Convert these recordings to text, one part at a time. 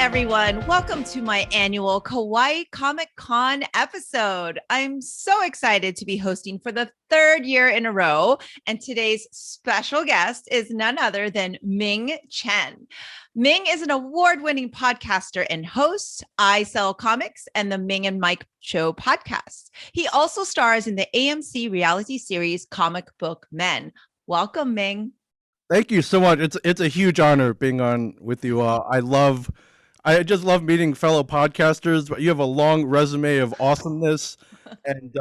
everyone. Welcome to my annual Kauai Comic Con episode. I'm so excited to be hosting for the third year in a row. And today's special guest is none other than Ming Chen. Ming is an award-winning podcaster and host. I Sell Comics and the Ming and Mike Show podcast. He also stars in the AMC reality series Comic Book Men. Welcome, Ming. Thank you so much. It's a huge honor being on with you. I just love meeting fellow podcasters. But you have a long resume of awesomeness, and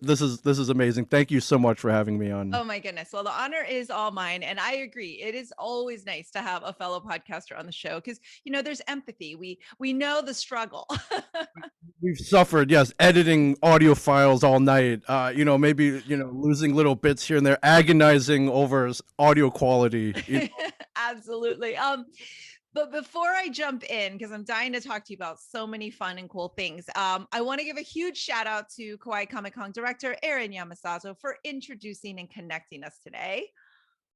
this is amazing. Thank you so much for having me on. Oh my goodness. Well, the honor is all mine, and I agree. It is always nice to have a fellow podcaster on the show because there's empathy. We know the struggle. We've suffered, yes, editing audio files all night. Maybe losing little bits here and there, agonizing over audio quality. Absolutely. But before I jump in, because I'm dying to talk to you about so many fun and cool things, I want to give a huge shout out to Kauai Comic Con director Aaron Yamasato for introducing and connecting us today.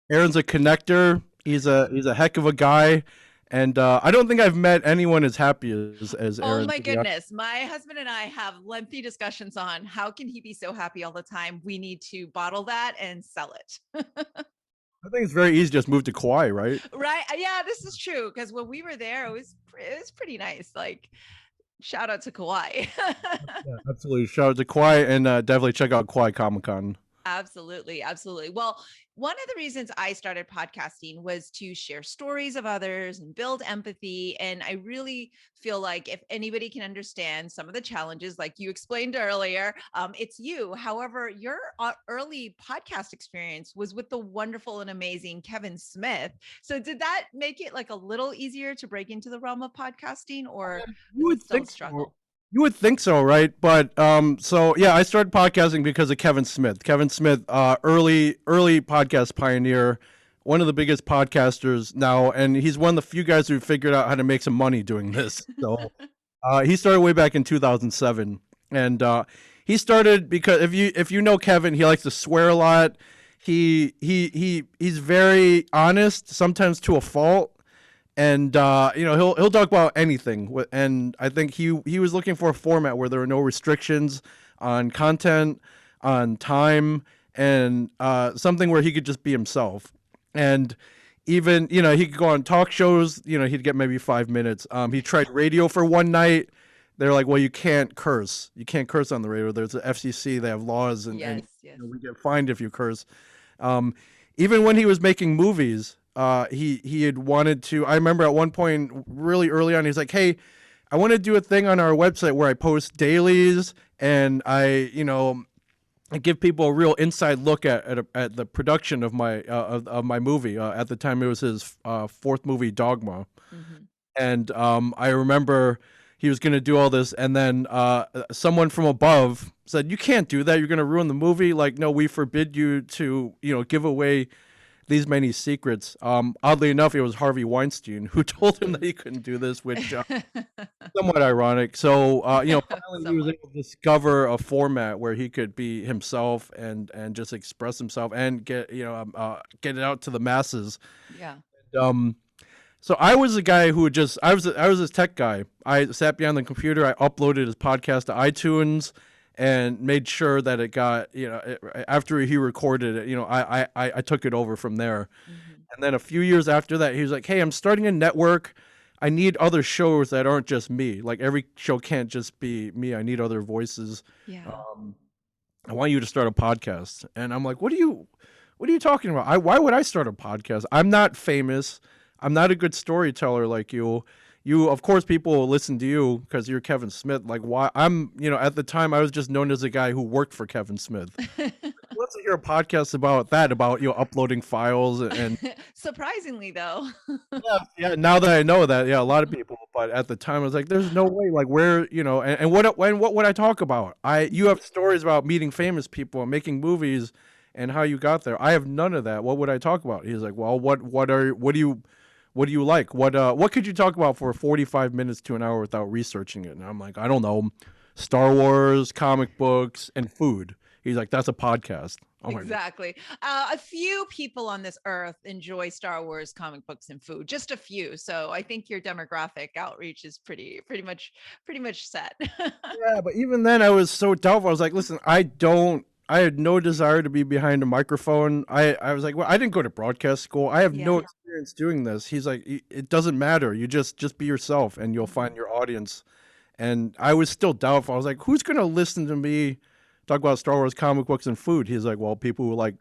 Aaron's a connector. He's a heck of a guy. And I don't think I've met anyone as happy as Aaron. Oh my goodness. My husband and I have lengthy discussions on how can he be so happy all the time? We need to bottle that and sell it. I think it's very easy to just move to Kauai, right? Right. Yeah, this is true. Because when we were there, it was pretty nice. Like, shout out to Kauai. Yeah, absolutely. Shout out to Kauai and definitely check out Kauai Comic Con. Absolutely. Absolutely. Well, one of the reasons I started podcasting was to share stories of others and build empathy. And I really feel like if anybody can understand some of the challenges, like you explained earlier, it's you. However, your early podcast experience was with the wonderful and amazing Kevin Smith. So did that make it like a little easier to break into the realm of podcasting, or you would still think struggle? You would think so, right? But so yeah, I started podcasting because of Kevin Smith. Kevin Smith, early podcast pioneer, one of the biggest podcasters now, and he's one of the few guys who figured out how to make some money doing this. So he started way back in 2007, and he started because if you know Kevin, he likes to swear a lot. He's very honest, sometimes to a fault. And he'll talk about anything, and I think he was looking for a format where there were no restrictions on content, on time, and something where he could just be himself. And even he could go on talk shows. He'd get maybe 5 minutes. He tried radio for one night. They're like, well, you can't curse. You can't curse on the radio. There's the FCC. They have laws, and, Yes. we get fined if you curse. Even when he was making movies. He had wanted to. I remember at one point, really early on, he's like, "Hey, I want to do a thing on our website where I post dailies and I give people a real inside look at the production of my movie. At the time, it was his fourth movie, Dogma, and I remember he was going to do all this, and then someone from above said, "You can't do that. You're going to ruin the movie. Like, no, we forbid you to give away these many secrets." Oddly enough, it was Harvey Weinstein who told him that he couldn't do this, which somewhat ironic. So, finally he was able to discover a format where he could be himself and just express himself and get it out to the masses. Yeah. So I was a guy who I was this tech guy. I sat behind the computer. I uploaded his podcast to iTunes and made sure that it got, after he recorded it, I took it over from there. And then a few years after that, he was like, "Hey, I'm starting a network. I need other shows that aren't just me. Like, every show can't just be me. I need other voices. Yeah. I want you to start a podcast." And I'm like, what are you talking about? Why would I start a podcast? I'm not famous. I'm not a good storyteller like you. Of course, people will listen to you because you're Kevin Smith. Like, why? At the time, I was just known as a guy who worked for Kevin Smith. Let's hear a podcast about uploading files and. Surprisingly, though. Yeah. Now that I know that, a lot of people. But at the time, I was like, "There's no way." Like, where, and what would I talk about? You have stories about meeting famous people and making movies, and how you got there. I have none of that. What would I talk about? He's like, "Well, what do you like? What could you talk about for 45 minutes to an hour without researching it?" And I'm like, "I don't know, Star Wars, comic books, and food." He's like, that's a podcast. Oh my God. Exactly. A few people on this earth enjoy Star Wars comic books and food, just a few. So I think your demographic outreach is pretty much set. Yeah, but even then I was so doubtful. I was like, listen, I had no desire to be behind a microphone. I was like, well, I didn't go to broadcast school. I have no Yeah. experience doing this. He's like, it doesn't matter. You just be yourself and you'll find your audience. And I was still doubtful. I was like, who's going to listen to me talk about Star Wars comic books and food? He's like, well, people who like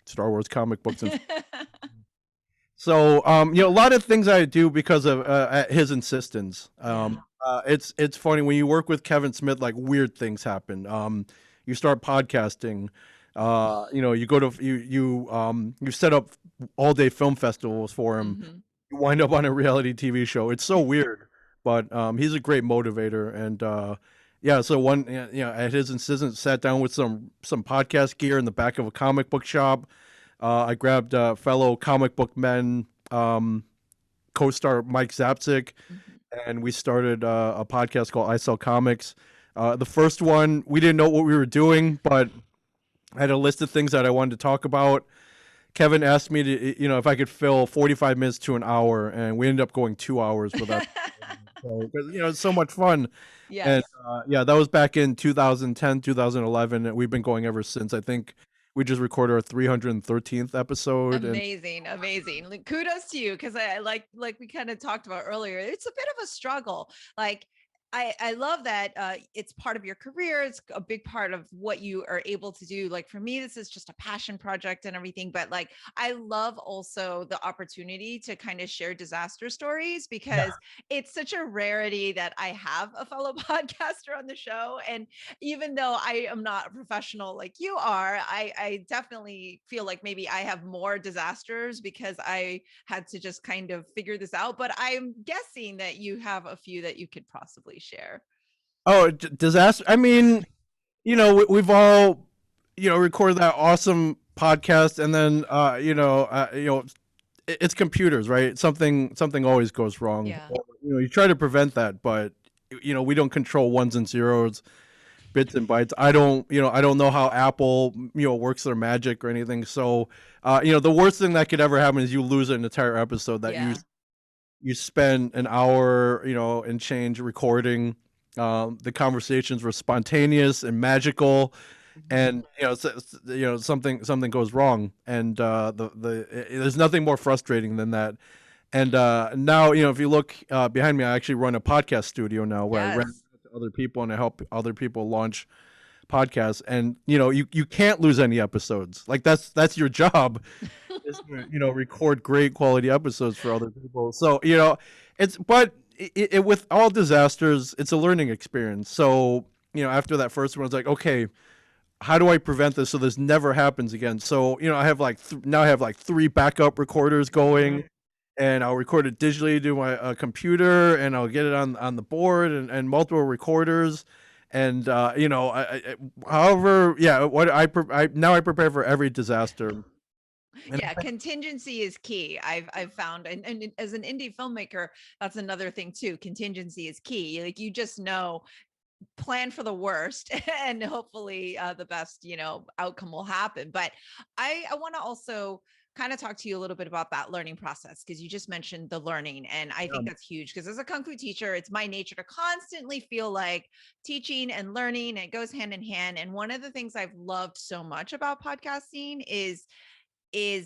Star Wars comic books and food. So, a lot of things I do because of at his insistence. It's funny when you work with Kevin Smith, like weird things happen. You start podcasting. You go to you set up all day film festivals for him. Hmm. You wind up on a reality TV show. It's so weird, but he's a great motivator. And yeah, so one at his insistence, sat down with some podcast gear in the back of a comic book shop. I grabbed fellow comic book men, co-star Mike Zapsik, and we started a podcast called I Sell Comics. The first one, we didn't know what we were doing, but I had a list of things that I wanted to talk about. Kevin asked me to, if I could fill 45 minutes to an hour, and we ended up going 2 hours with that. So, it's so much fun. Yes. And yeah, that was back in 2010, 2011, and we've been going ever since. I think we just recorded our 313th episode. Amazing. Like, kudos to you, because I like we kind of talked about earlier, it's a bit of a struggle. Like, I love that it's part of your career. It's a big part of what you are able to do. Like for me, this is just a passion project and everything. But like, I love also the opportunity to kind of share disaster stories, because it's such a rarity that I have a fellow podcaster on the show. And even though I am not a professional like you are, I definitely feel like maybe I have more disasters because I had to just kind of figure this out. But I'm guessing that you have a few that you could possibly share. Oh, disaster. I mean, we've all, recorded that awesome podcast, and then, it's computers, right? Something always goes wrong. Yeah. You try to prevent that, but we don't control ones and zeros, bits and bytes. I don't know how Apple, works their magic or anything. So, the worst thing that could ever happen is you lose an entire episode that you spend an hour, and change recording. The conversations were spontaneous and magical, and something goes wrong, and there's nothing more frustrating than that. And now, if you look behind me, I actually run a podcast studio now where I rent to other people and I help other people launch podcasts. And you can't lose any episodes. Like that's your job. Is to, record great quality episodes for other people. So with all disasters, it's a learning experience. So after that first one, I was like, okay, how do I prevent this so this never happens again? So I have now I have 3 backup recorders going, and I'll record it digitally to my computer, and I'll get it on the board, and multiple recorders. And however, what I prepare for every disaster. Yeah, contingency is key. I've found, and as an indie filmmaker, that's another thing too. Contingency is key. Like, you just know, plan for the worst and hopefully the best, outcome will happen. But I want to also kind of talk to you a little bit about that learning process, because you just mentioned the learning, and I think that's huge, because as a kung fu teacher, it's my nature to constantly feel like teaching and learning, and it goes hand in hand. And one of the things I've loved so much about podcasting is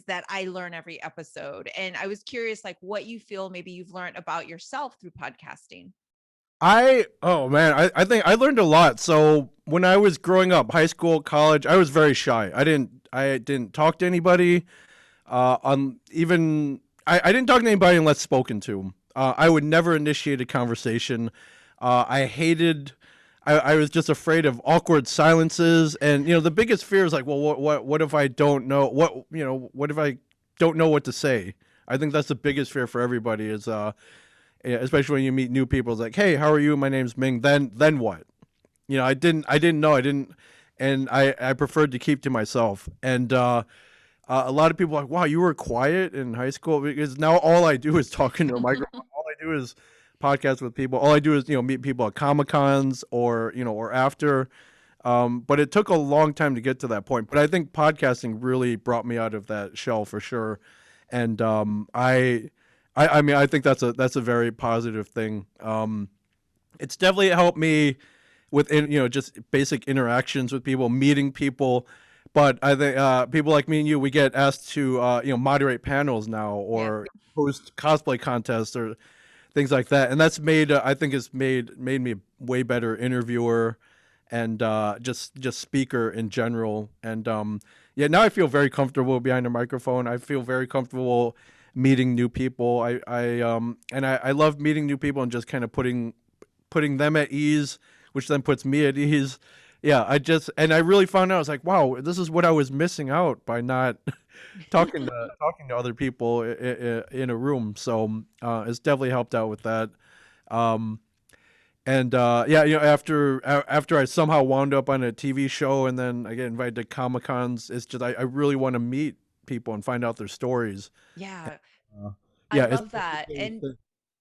that I learn every episode. And I was curious, like, what you feel maybe you've learned about yourself through podcasting. I think I learned a lot. So when I was growing up, high school, college, I was very shy. I didn't talk to anybody. I didn't talk to anybody unless spoken to. I would never initiate a conversation. I was just afraid of awkward silences, and the biggest fear is like, well, what if I don't know what if I don't know what to say? I think that's the biggest fear for everybody is especially when you meet new people. It's like, hey, how are you? My name's Ming. Then what? I didn't know. And I preferred to keep to myself. And a lot of people are like, wow, you were quiet in high school, because now all I do is talk into a microphone. All I do is podcast with people. All I do is meet people at Comic Cons or after. But it took a long time to get to that point. But I think podcasting really brought me out of that shell for sure. And I mean, I think that's a very positive thing. It's definitely helped me with just basic interactions with people, meeting people. But I think people like me and you, we get asked to moderate panels now Yeah. or host cosplay contests or things like that, and that's made I think it's made me a way better interviewer and just speaker in general. And yeah, now I feel very comfortable behind a microphone. I feel very comfortable meeting new people. I love meeting new people and just kind of putting them at ease, which then puts me at ease. Yeah, I really found out I was like, wow, this is what I was missing out by not talking to other people in a room. So it's definitely helped out with that. Um, and yeah, after I somehow wound up on a TV show and then I get invited to Comic Cons, it's just I really want to meet people and find out their stories. Yeah. Uh, I yeah, love that. And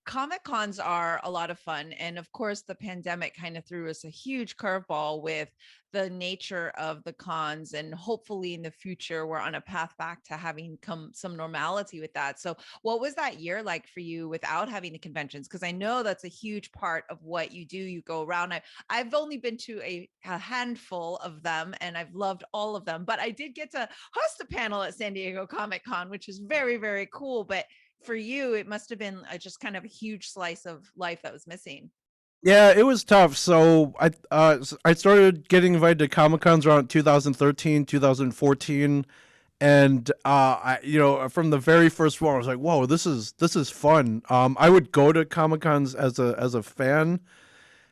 Comic Cons are a lot of fun. And of course, the pandemic kind of threw us a huge curveball with the nature of the cons. And hopefully, in the future, we're on a path back to having some normality with that. So, what was that year like for you without having the conventions? Because I know that's a huge part of what you do. You go around. I've only been to a handful of them and I've loved all of them, but I did get to host a panel at San Diego Comic Con, which is very, very cool. But for you, it must have been just kind of a huge slice of life that was missing. Yeah, it was tough. So I started getting invited to Comic Cons around 2013, 2014, and from the very first one I was like, whoa, this is fun. I would go to Comic Cons as a fan,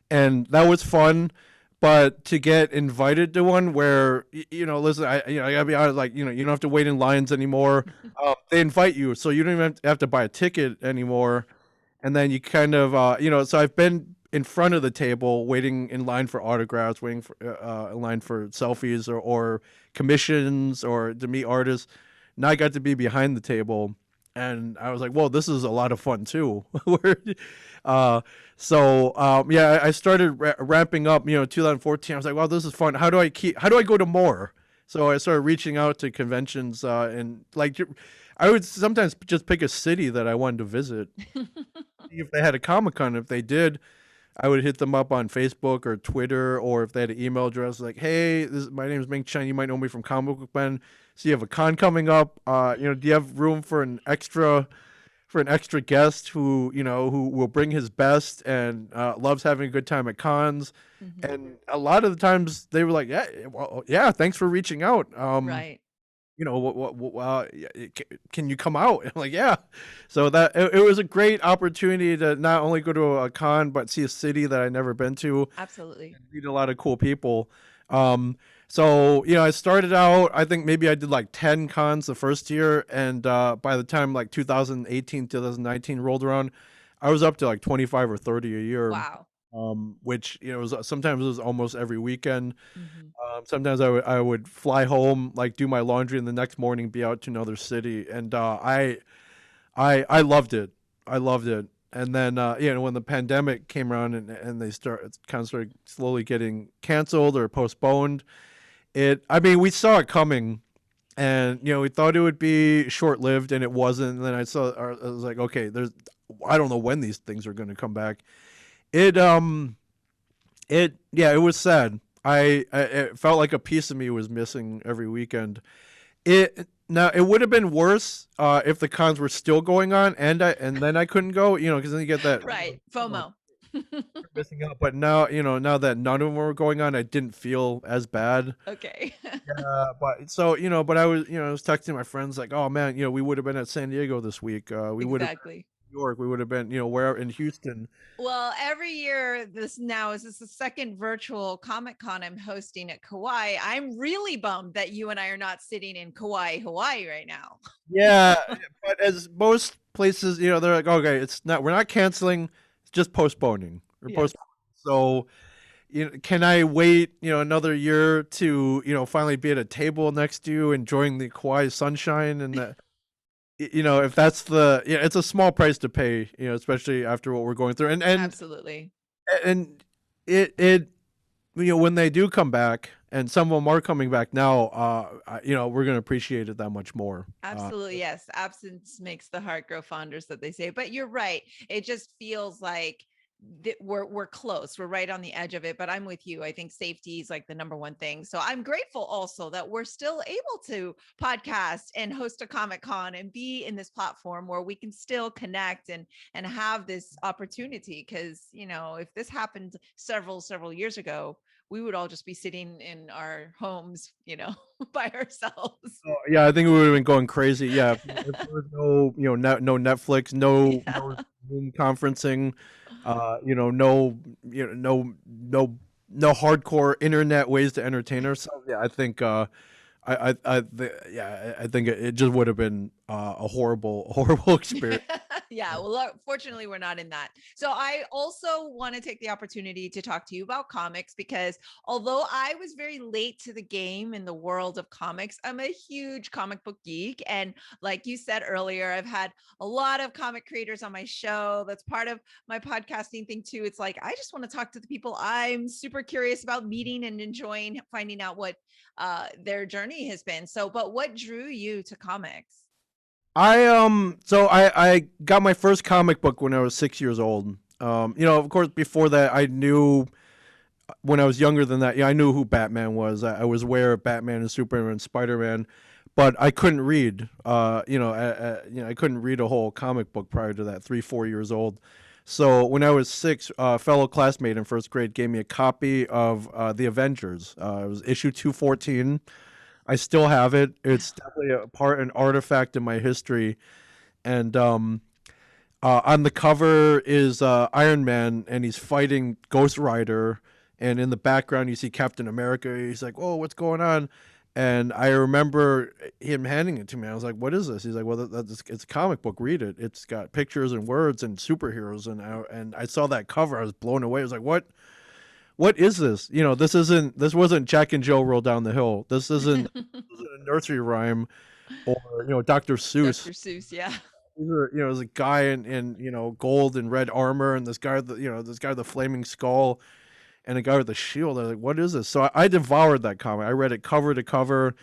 and that was fun. But to get invited to one where listen, I gotta be honest, like you don't have to wait in lines anymore. They invite you, so you don't even have to buy a ticket anymore. And then you kind of so I've been in front of the table waiting in line for autographs, waiting for in line for selfies or commissions or to meet artists. Now I got to be behind the table, and I was like, whoa, this is a lot of fun too. uh, yeah, I started ramping up. 2014. I was like, wow, this is fun. How do I go to more? So I started reaching out to conventions and like I would sometimes just pick a city that I wanted to visit. If they had a Comic Con, if they did, I would hit them up on Facebook or Twitter, or if they had an email address like, "Hey, my name is Ming Chen. You might know me from Comic Book Ben. So you have a con coming up. Do you have room for an extra guest who will bring his best and loves having a good time at cons?" Mhm. And a lot of the times they were like, "Yeah, well, yeah, thanks for reaching out. Right. Can you come out?" I'm like, yeah. So that it was a great opportunity to not only go to a con but see a city that I'd never been to, Absolutely. meet a lot of cool people. So I started out, I think maybe I did like 10 cons the first year, and by the time like 2018 2019 rolled around, I was up to like 25 or 30 a year. Wow. Which was sometimes it was almost every weekend. Mhm. Sometimes I would fly home, like do my laundry, and the next morning be out to another city, and I loved it. I loved it. And then when the pandemic came around and they started slowly getting canceled or postponed, I mean, we saw it coming, and we thought it would be short lived, and it wasn't. And then I was like, okay, I don't know when these things are going to come back. It yeah, it was sad. It felt like a piece of me was missing every weekend. It would have been worse if the cons were still going on and then I couldn't go, because then you get that Right. FOMO. missing out. But now that none of them were going on, I didn't feel as bad. Okay. But I was texting my friends like, oh man, we would have been at San Diego this week. We would have been Exactly. in New York. We would have been, where in Houston. Well, every year, this is the second virtual Comic Con I'm hosting at Kauai. I'm really bummed that you and I are not sitting in Kauai, Hawaii right now. Yeah, but as most places, they're like, okay, we're not canceling, it's just postponing or Yes. postponing. So, can I wait, another year to, finally be at a table next to you, enjoying the Kauai sunshine and if that's it's a small price to pay, especially after what we're going through, and Absolutely. and it when they do come back, and some of them are coming back now, we're gonna appreciate it that much more. Absolutely, yes. Absence makes the heart grow fonder, so they say. But you're right. It just feels like we're close. We're right on the edge of it. But I'm with you. I think safety is like the number one thing. So I'm grateful also that we're still able to podcast and host a Comic Con and be in this platform where we can still connect and have this opportunity. Because if this happened several years ago, we would all just be sitting in our homes, by ourselves. Oh, yeah, I think we would have been going crazy. Yeah, if there was no, no Netflix, no Yeah. Zoom conferencing, no, no hardcore internet ways to entertain ourselves. Yeah, I think, yeah, I think it just would have been a horrible, horrible experience. Yeah, well, fortunately, we're not in that. So, I also want to take the opportunity to talk to you about comics because although I was very late to the game in the world of comics, I'm a huge comic book geek. And like you said earlier, I've had a lot of comic creators on my show. That's part of my podcasting thing, too. It's like I just want to talk to the people I'm super curious about meeting and enjoying finding out what their journey has been. So, but what drew you to comics? I got my first comic book when I was 6 years old. Of course, before that, I knew when I was younger than that. Yeah, I knew who Batman was. I was aware of Batman and Superman and Spider Man, but I couldn't read. I couldn't read a whole comic book prior to that. 3, 4 years old. So when I was six, a fellow classmate in first grade gave me a copy of the Avengers. It was issue 214. I still have it. It's definitely an artifact in my history. And on the cover is Iron Man, and he's fighting Ghost Rider. And in the background, you see Captain America. He's like, "Oh, what's going on?" And I remember him handing it to me. I was like, "What is this?" He's like, "Well, it's a comic book. Read it. It's got pictures and words and superheroes." And I saw that cover. I was blown away. I was like, "What? What is this? This wasn't Jack and Joe Roll Down the Hill. This isn't a nursery rhyme or Dr. Seuss. Dr. Seuss, yeah. These are, there's a guy in gold and red armor, and this guy with the flaming skull, and a guy with a shield. I was like, what is this? So I devoured that comic. I read it cover to cover.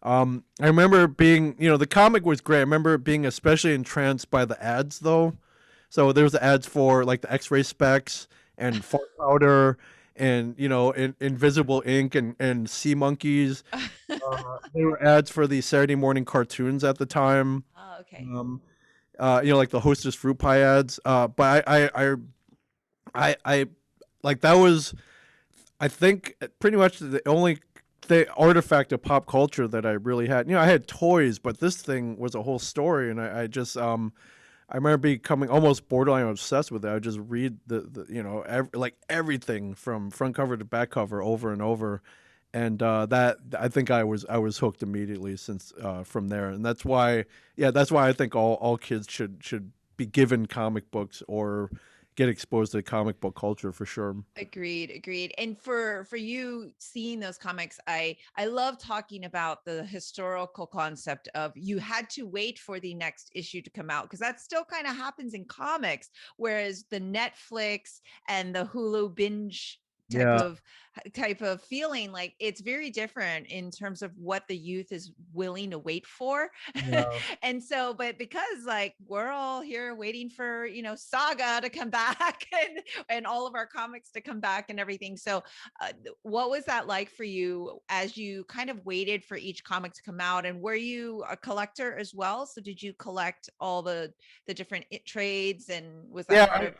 I remember being, the comic was great. I remember being especially entranced by the ads, though. So there was the ads for like the X-ray specs and fart powder and invisible ink and sea monkeys. There were ads for the Saturday morning cartoons at the time. Oh, okay. Um, like the Hostess fruit pie ads. But I like that was, I think, pretty much the only the artifact of pop culture that I really had. I had toys, but this thing was a whole story, and I just I remember becoming almost borderline obsessed with it. I would just read like everything from front cover to back cover over and over, and that I think I was hooked immediately since from there, and that's why I think all kids should be given comic books or get exposed to comic book culture for sure. Agreed. And for you seeing those comics, I love talking about the historical concept of you had to wait for the next issue to come out because that still kind of happens in comics, whereas the Netflix and the Hulu binge type Yeah, of feeling, like it's very different in terms of what the youth is willing to wait for. yeah. And so, but because like we're all here waiting for Saga to come back and all of our comics to come back and everything. So what was that like for you as you kind of waited for each comic to come out? And were you a collector as well? So did you collect all the different trades, and was that Yeah, part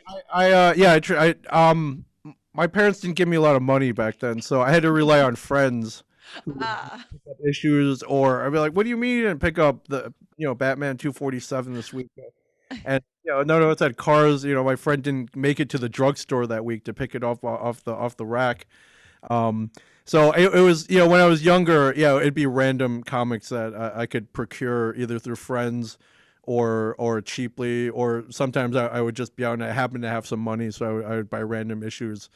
of my parents didn't give me a lot of money back then, so I had to rely on friends who would uh pick up issues, or I'd be like, "What do you mean?" and pick up the Batman 247 this week, and no, it's at Cars. My friend didn't make it to the drugstore that week to pick it off the rack. Um, so it was when I was younger, it'd be random comics that I could procure either through friends or cheaply, or sometimes I would just be out and I happened to have some money, so I would buy random issues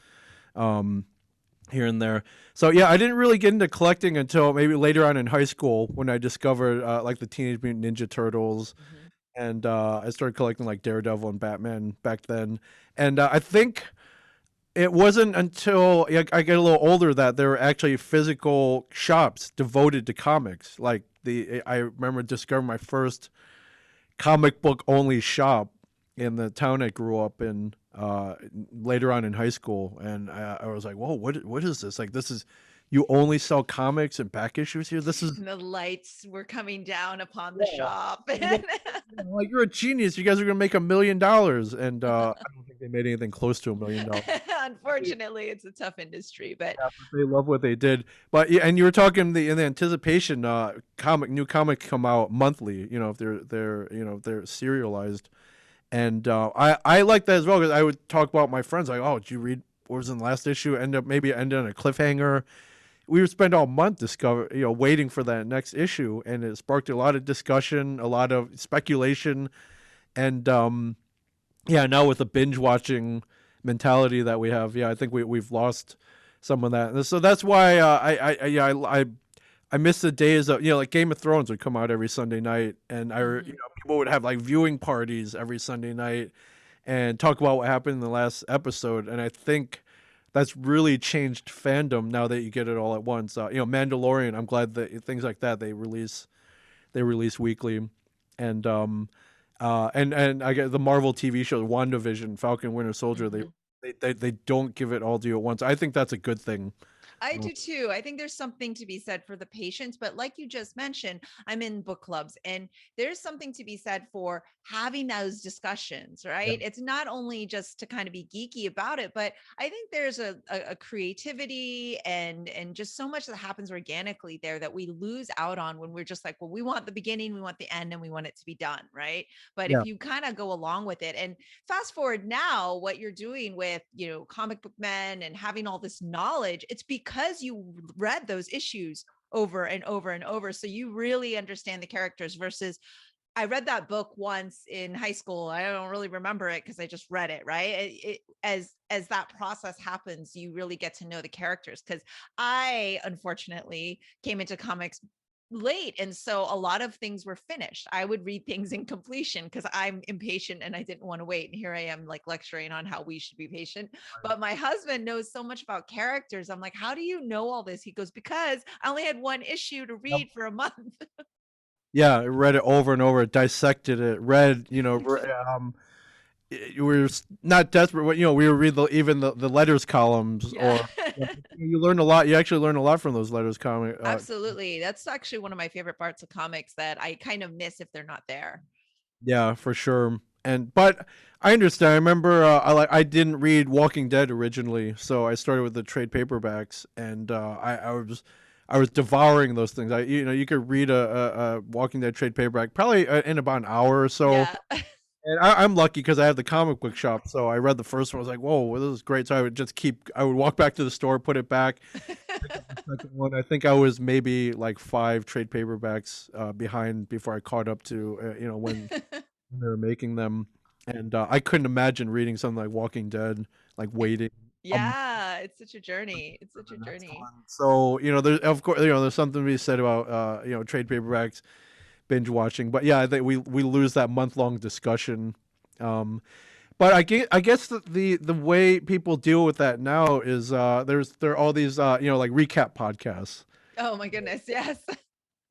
um, here and there. So yeah, I didn't really get into collecting until maybe later on in high school when I discovered like the Teenage Mutant Ninja Turtles, Mhm. and I started collecting like Daredevil and Batman back then. And I think it wasn't until I get a little older that there were actually physical shops devoted to comics. Like I remember discovering my first comic book only shop in the town I grew up in later on in high school, and I was like, "Whoa, what is this? Like, this is you only sell comics and back issues here? This is And the lights were coming down upon the yeah." shop. Like, you're a genius. You guys are gonna make $1 million, and I don't think they made anything close to $1 million. Unfortunately, it's a tough industry, but Yeah, but they love what they did. But yeah, and you were talking in the anticipation, new comics come out monthly. You know, if they're serialized, and I like that as well because I would talk about my friends like, oh, did you read what was in the last issue? Maybe end on a cliffhanger. We would spend all month waiting for that next issue, and it sparked a lot of discussion, a lot of speculation, and yeah, now with the binge watching mentality that we have, yeah, I think we've lost some of that. And so that's why I miss the days of like Game of Thrones would come out every Sunday night, and people would have like viewing parties every Sunday night and talk about what happened in the last episode. And I think that's really changed fandom now that you get it all at once. Mandalorian. I'm glad that things like that they release weekly, and and I get the Marvel TV show, WandaVision, Falcon Winter Soldier. Mhm. They don't give it all to you at once. I think that's a good thing. I do too. I think there's something to be said for the patience, but like you just mentioned, I'm in book clubs and there's something to be said for having those discussions, Yeah, right? It's not only just to kind of be geeky about it, but I think there's a creativity and just so much that happens organically there that we lose out on when we're just like, well, we want the beginning, we want the end, and we want it to be done, right? But yeah, if you kind of go along with it and fast forward now, what you're doing with, comic book men and having all this knowledge, it's because you read those issues over and over and over. So you really understand the characters versus I read that book once in high school. I don't really remember it because I just read it, right? As that process happens, you really get to know the characters. Because I unfortunately came into comics late, and so a lot of things were finished. I would read things in completion because I'm impatient and I didn't want to wait. And here I am, like lecturing on how we should be patient. But my husband knows so much about characters. I'm like, how do you know all this? He goes, because I only had one issue to yep. read for a month. Yeah. I read it over and over, dissected it, read. You were not desperate, but we would read even the letters columns, Yeah. or you learn a lot. You actually learn a lot from those letters comic. Absolutely. That's actually one of my favorite parts of comics that I kind of miss if they're not there. Yeah, for sure. But I understand. I remember I didn't read Walking Dead originally, so I started with the trade paperbacks, and I was devouring those things. You could read a Walking Dead trade paperback probably in about an hour or so. Yeah. And I'm lucky because I have the comic book shop, so I read the first one. I was like, "Whoa, well, this is great!" So I would walk back to the store, put it back. The second one, I think I was maybe like 5 trade paperbacks behind before I caught up to when they were making them, and I couldn't imagine reading something like Walking Dead, like waiting. Yeah, it's such a journey. It's For such the a next journey. one. So there's of course there's something to be said about trade paperbacks binge watching, but yeah, I think we lose that month-long discussion. Um, but I guess the way people deal with that now is there are all these like recap podcasts. Oh my goodness, yes.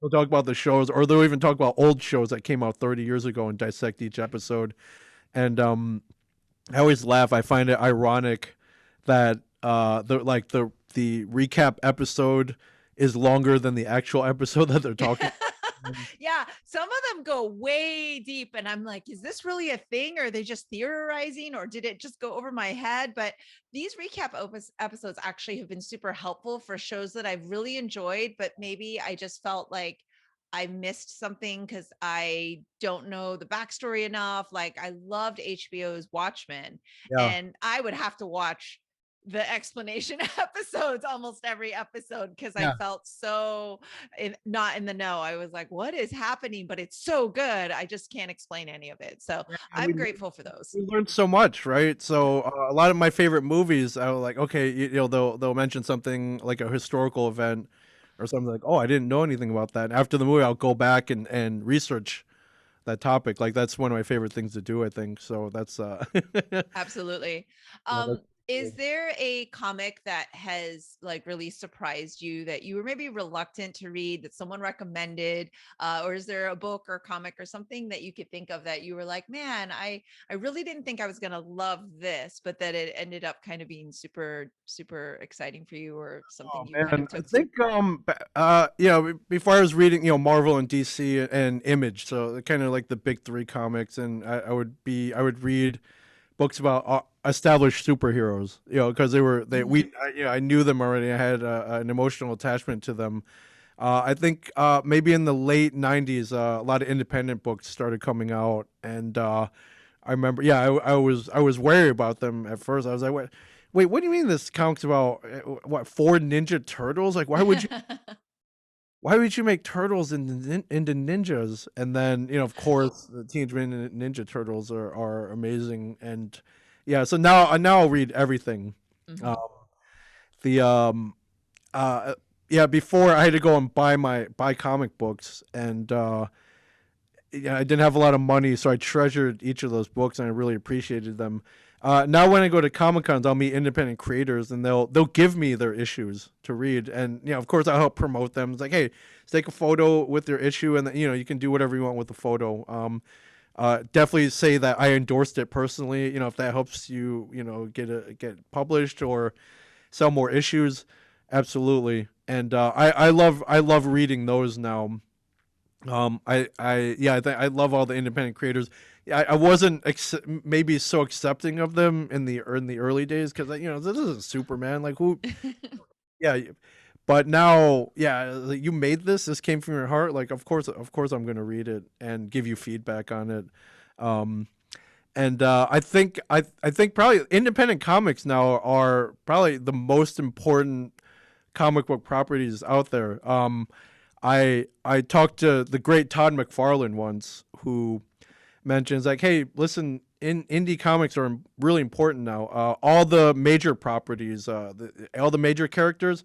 They'll talk about the shows, or they'll even talk about old shows that came out 30 years ago and dissect each episode. And I always laugh. I find it ironic that the recap episode is longer than the actual episode that they're talking. Yeah, some of them go way deep and I'm like, is this really a thing or are they just theorizing or did it just go over my head? But these recap episodes actually have been super helpful for shows that I've really enjoyed, but maybe I just felt like I missed something because I don't know the backstory enough. Like I loved HBO's Watchmen, Yeah, and I would have to watch the explanation episodes almost every episode because I yeah. felt so not in the know. I was like, what is happening? But it's so good. I just can't explain any of it. So And we I'm grateful for those. we learned so much, right? So a lot of my favorite movies, I was like, okay, they'll mention something like a historical event or something like, oh, I didn't know anything about that. And after the movie, I'll go back and research that topic. Like that's one of my favorite things to do, I think. So that's Absolutely. yeah, that's Um, Is there a comic that has like really surprised you that you were maybe reluctant to read that someone recommended? Or is there a book or comic or something that you could think of that you were like, man, I really didn't think I was gonna love this, but that it ended up kind of being super, super exciting for you or something Oh you kind of man, I took to? think you know, before I was reading, you know, Marvel and DC and Image, so kind of like the big three comics, and I would read books about established superheroes, you know, because Mhm. you know, I knew them already. I had an emotional attachment to them. I think maybe in the late '90s, a lot of independent books started coming out, and I remember, yeah, I was wary about them at first. I was like, wait, what do you mean this comics about what, four Ninja Turtles? Like, why would you make turtles into ninjas? And then, you know, of course, the Teenage Mutant Ninja Turtles are amazing. And yeah, so now I'll read everything. Um, Mhm. the uh yeah, before I had to go and buy comic books, and yeah, I didn't have a lot of money, so I treasured each of those books and I really appreciated them. Now when I go to Comic Cons, I'll meet independent creators and they'll give me their issues to read, and you know, of course, I'll help promote them. It's like, hey, let's take a photo with your issue, and you know, you can do whatever you want with the photo. Definitely say that I endorsed it personally. You know, if that helps you, you know, get published or sell more issues, absolutely. And I love reading those now. Yeah, I think I love all the independent creators. Yeah, I wasn't maybe so accepting of them in the early days because, you know, this isn't Superman. Like, who? Yeah, but now, yeah, like, you made this. This came from your heart. Like, of course, I'm gonna read it and give you feedback on it. Um, and I think probably independent comics now are probably the most important comic book properties out there. I talked to the great Todd McFarlane once, who mentions like, hey, listen, indie comics are really important now. All the major properties, all the major characters,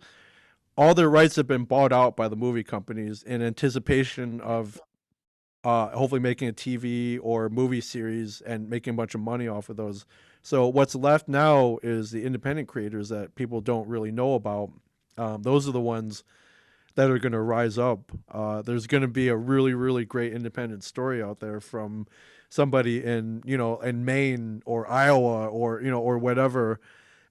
all their rights have been bought out by the movie companies in anticipation of Excellent. hopefully making a TV or movie series and making a bunch of money off of those. So what's left now is the independent creators that people don't really know about. Those are the ones that are going to rise up. There's going to be a really, really great independent story out there from somebody in, you know, in Maine or Iowa or, you know, or whatever,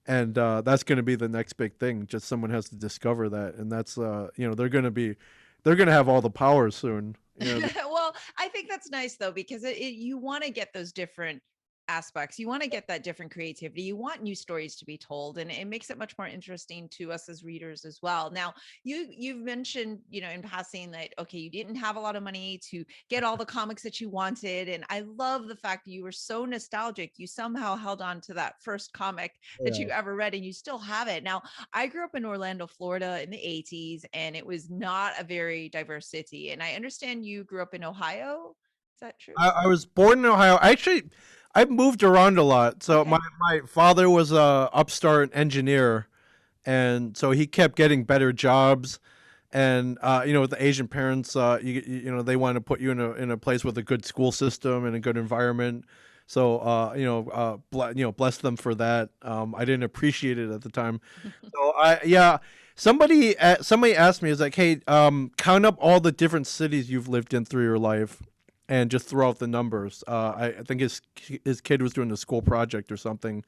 and that's going to be the next big thing. Just someone has to discover that, and that's you know, they're going to have all the power soon. You know, Well, I think that's nice though, because you want to get those different aspects. You want to get that different creativity. You want new stories to be told, and it makes it much more interesting to us as readers as well. Now, you've mentioned, you know, in passing that okay, you didn't have a lot of money to get all the comics that you wanted, and I love the fact that you were so nostalgic. You somehow held on to that first comic that you yeah. ever read, and you still have it. Now, I grew up in Orlando, Florida in the 80s, and it was not a very diverse city. And I understand you grew up in Ohio. Is that true? I was born in Ohio. Actually, I moved around a lot. So Okay. my father was a upstart engineer, and so he kept getting better jobs. And you know, with the Asian parents, you know, they want to put you in a place with a good school system and a good environment. So you know, you know, bless them for that. I didn't appreciate it at the time. So I yeah, somebody asked me, is like, hey, count up all the different cities you've lived in through your life, and just throw out the numbers. I think his kid was doing a school project or something,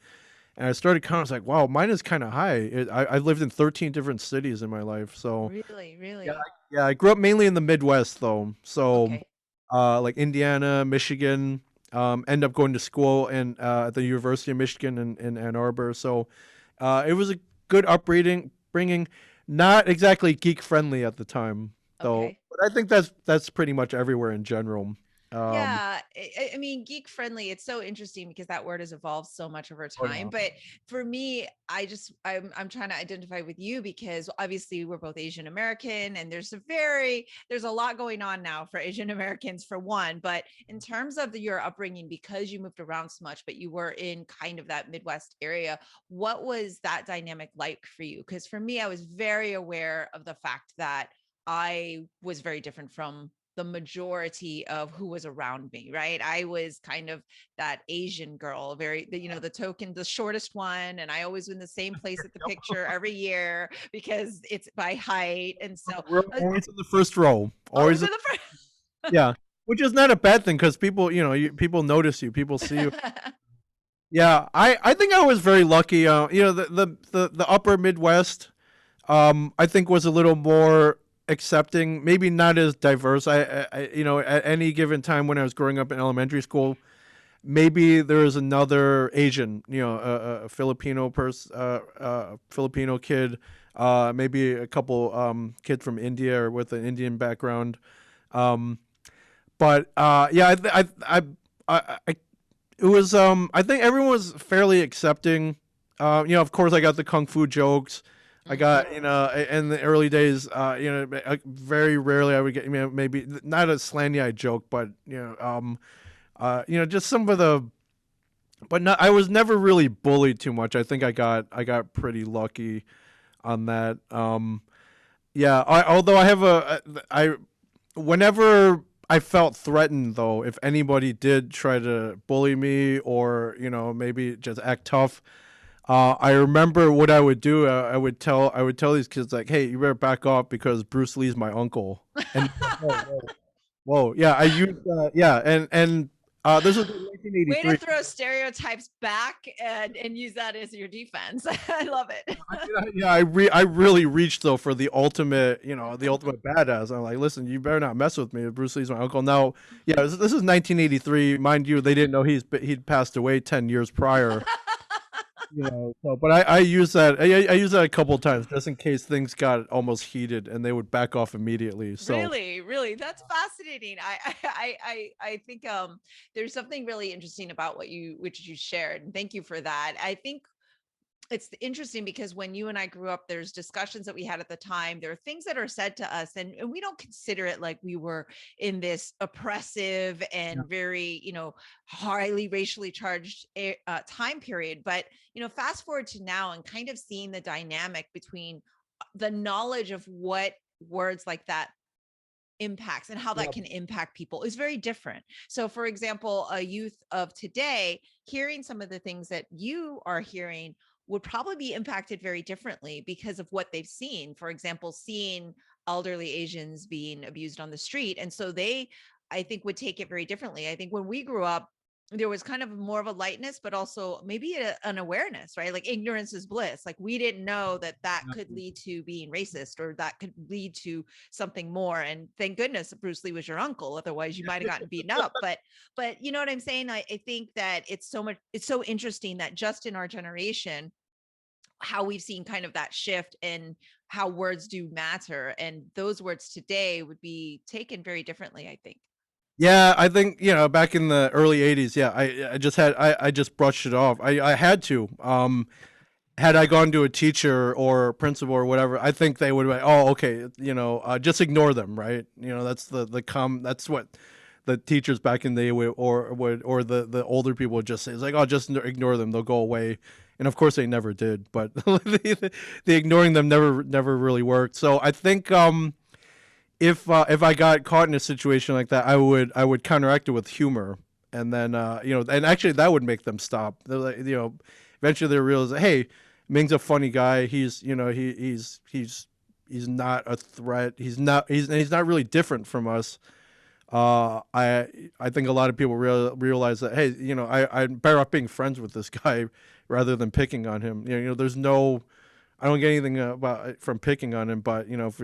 and I started counting. I was like, wow, mine is kind of high. I've lived in 13 different cities in my life. So Really, yeah, really. yeah, I grew up mainly in the Midwest though. So Okay. like Indiana, Michigan. End up going to school at the University of Michigan in Ann Arbor. So it was a good upbringing. Bringing not exactly geek friendly at the time though, Okay. but I think that's pretty much everywhere in general. Um, Yeah, I mean, geek friendly. It's so interesting because that word has evolved so much over oh time. yeah, But for me, I'm trying to identify with you because obviously we're both Asian American, and there's a lot going on now for Asian Americans for one. But in terms of your upbringing, because you moved around so much, but you were in kind of that Midwest area, what was that dynamic like for you? Because for me, I was very aware of the fact that I was very different from the majority of who was around me, right? I was kind of that Asian girl, very, the token, the shortest one. And I always in the same place at the picture every year because it's by height. And so We're always in the first row. always Always, in the front. yeah, which is not a bad thing because people, people notice you, people see you. Yeah, I think I was very lucky. The upper Midwest, I think was a little more accepting, maybe not as diverse. At any given time when I was growing up in elementary school, maybe there was another Asian, a Filipino Filipino kid, maybe a couple kids from India or with an Indian background. But yeah, I it was I think everyone was fairly accepting. Of course, I got the kung fu jokes. I got, in the early days, very rarely I would get, maybe not a slanty-eyed joke, but just some of the, but not, I was never really bullied too much. I think I got pretty lucky on that. Yeah, although I have whenever I felt threatened, though, if anybody did try to bully me or maybe just act tough, I remember what I would do. I would tell these kids like, "Hey, you better back off because Bruce Lee's my uncle." And whoa, yeah, I used yeah, and this was in Way 1983. to throw stereotypes back and use that as your defense. I love it. Yeah, I really reached though for the ultimate, the ultimate badass. I'm like, listen, you better not mess with me. Bruce Lee's my uncle. Now, yeah, this is 1983, mind you. They didn't know he'd passed away 10 years prior. So, but I use that. I use that a couple times just in case things got almost heated and they would back off immediately. So really, that's fascinating. I think there's something really interesting about which you shared, and thank you for that. I think it's interesting because when you and I grew up, there's discussions that we had at the time. There are things that are said to us, and we don't consider it like we were in this oppressive and very, highly racially charged time period. But, fast forward to now and kind of seeing the dynamic between the knowledge of what words like that impacts and how that can impact people is very different. So for example, a youth of today hearing some of the things that you are hearing would probably be impacted very differently because of what they've seen. For example, seeing elderly Asians being abused on the street. And so I think, would take it very differently. I think when we grew up, there was kind of more of a lightness, but also maybe an awareness, right? Like ignorance is bliss. Like we didn't know that could lead to being racist or that could lead to something more. And thank goodness Bruce Lee was your uncle. Otherwise you might've gotten beaten up. But you know what I'm saying? I think that it's so interesting that just in our generation, how we've seen kind of that shift and how words do matter. And those words today would be taken very differently, I think. yeah, I think back in the early '80s, yeah, I just brushed it off. I had to. Had I gone to a teacher or principal or whatever, I think they would have been, oh, okay, just ignore them, right? That's that's what the teachers back in the day or the older people would just say. It's like, oh, just ignore them, they'll go away. And of course they never did, but the ignoring them never really worked. So I think if I got caught in a situation like that, I would counteract it with humor, and then and actually that would make them stop. They're like, eventually they realize, hey, Ming's a funny guy. He's he's not a threat. He's not really different from us. I think a lot of people realize that, hey, I'm better off being friends with this guy rather than picking on him. There's no, I don't get anything from picking on him, but if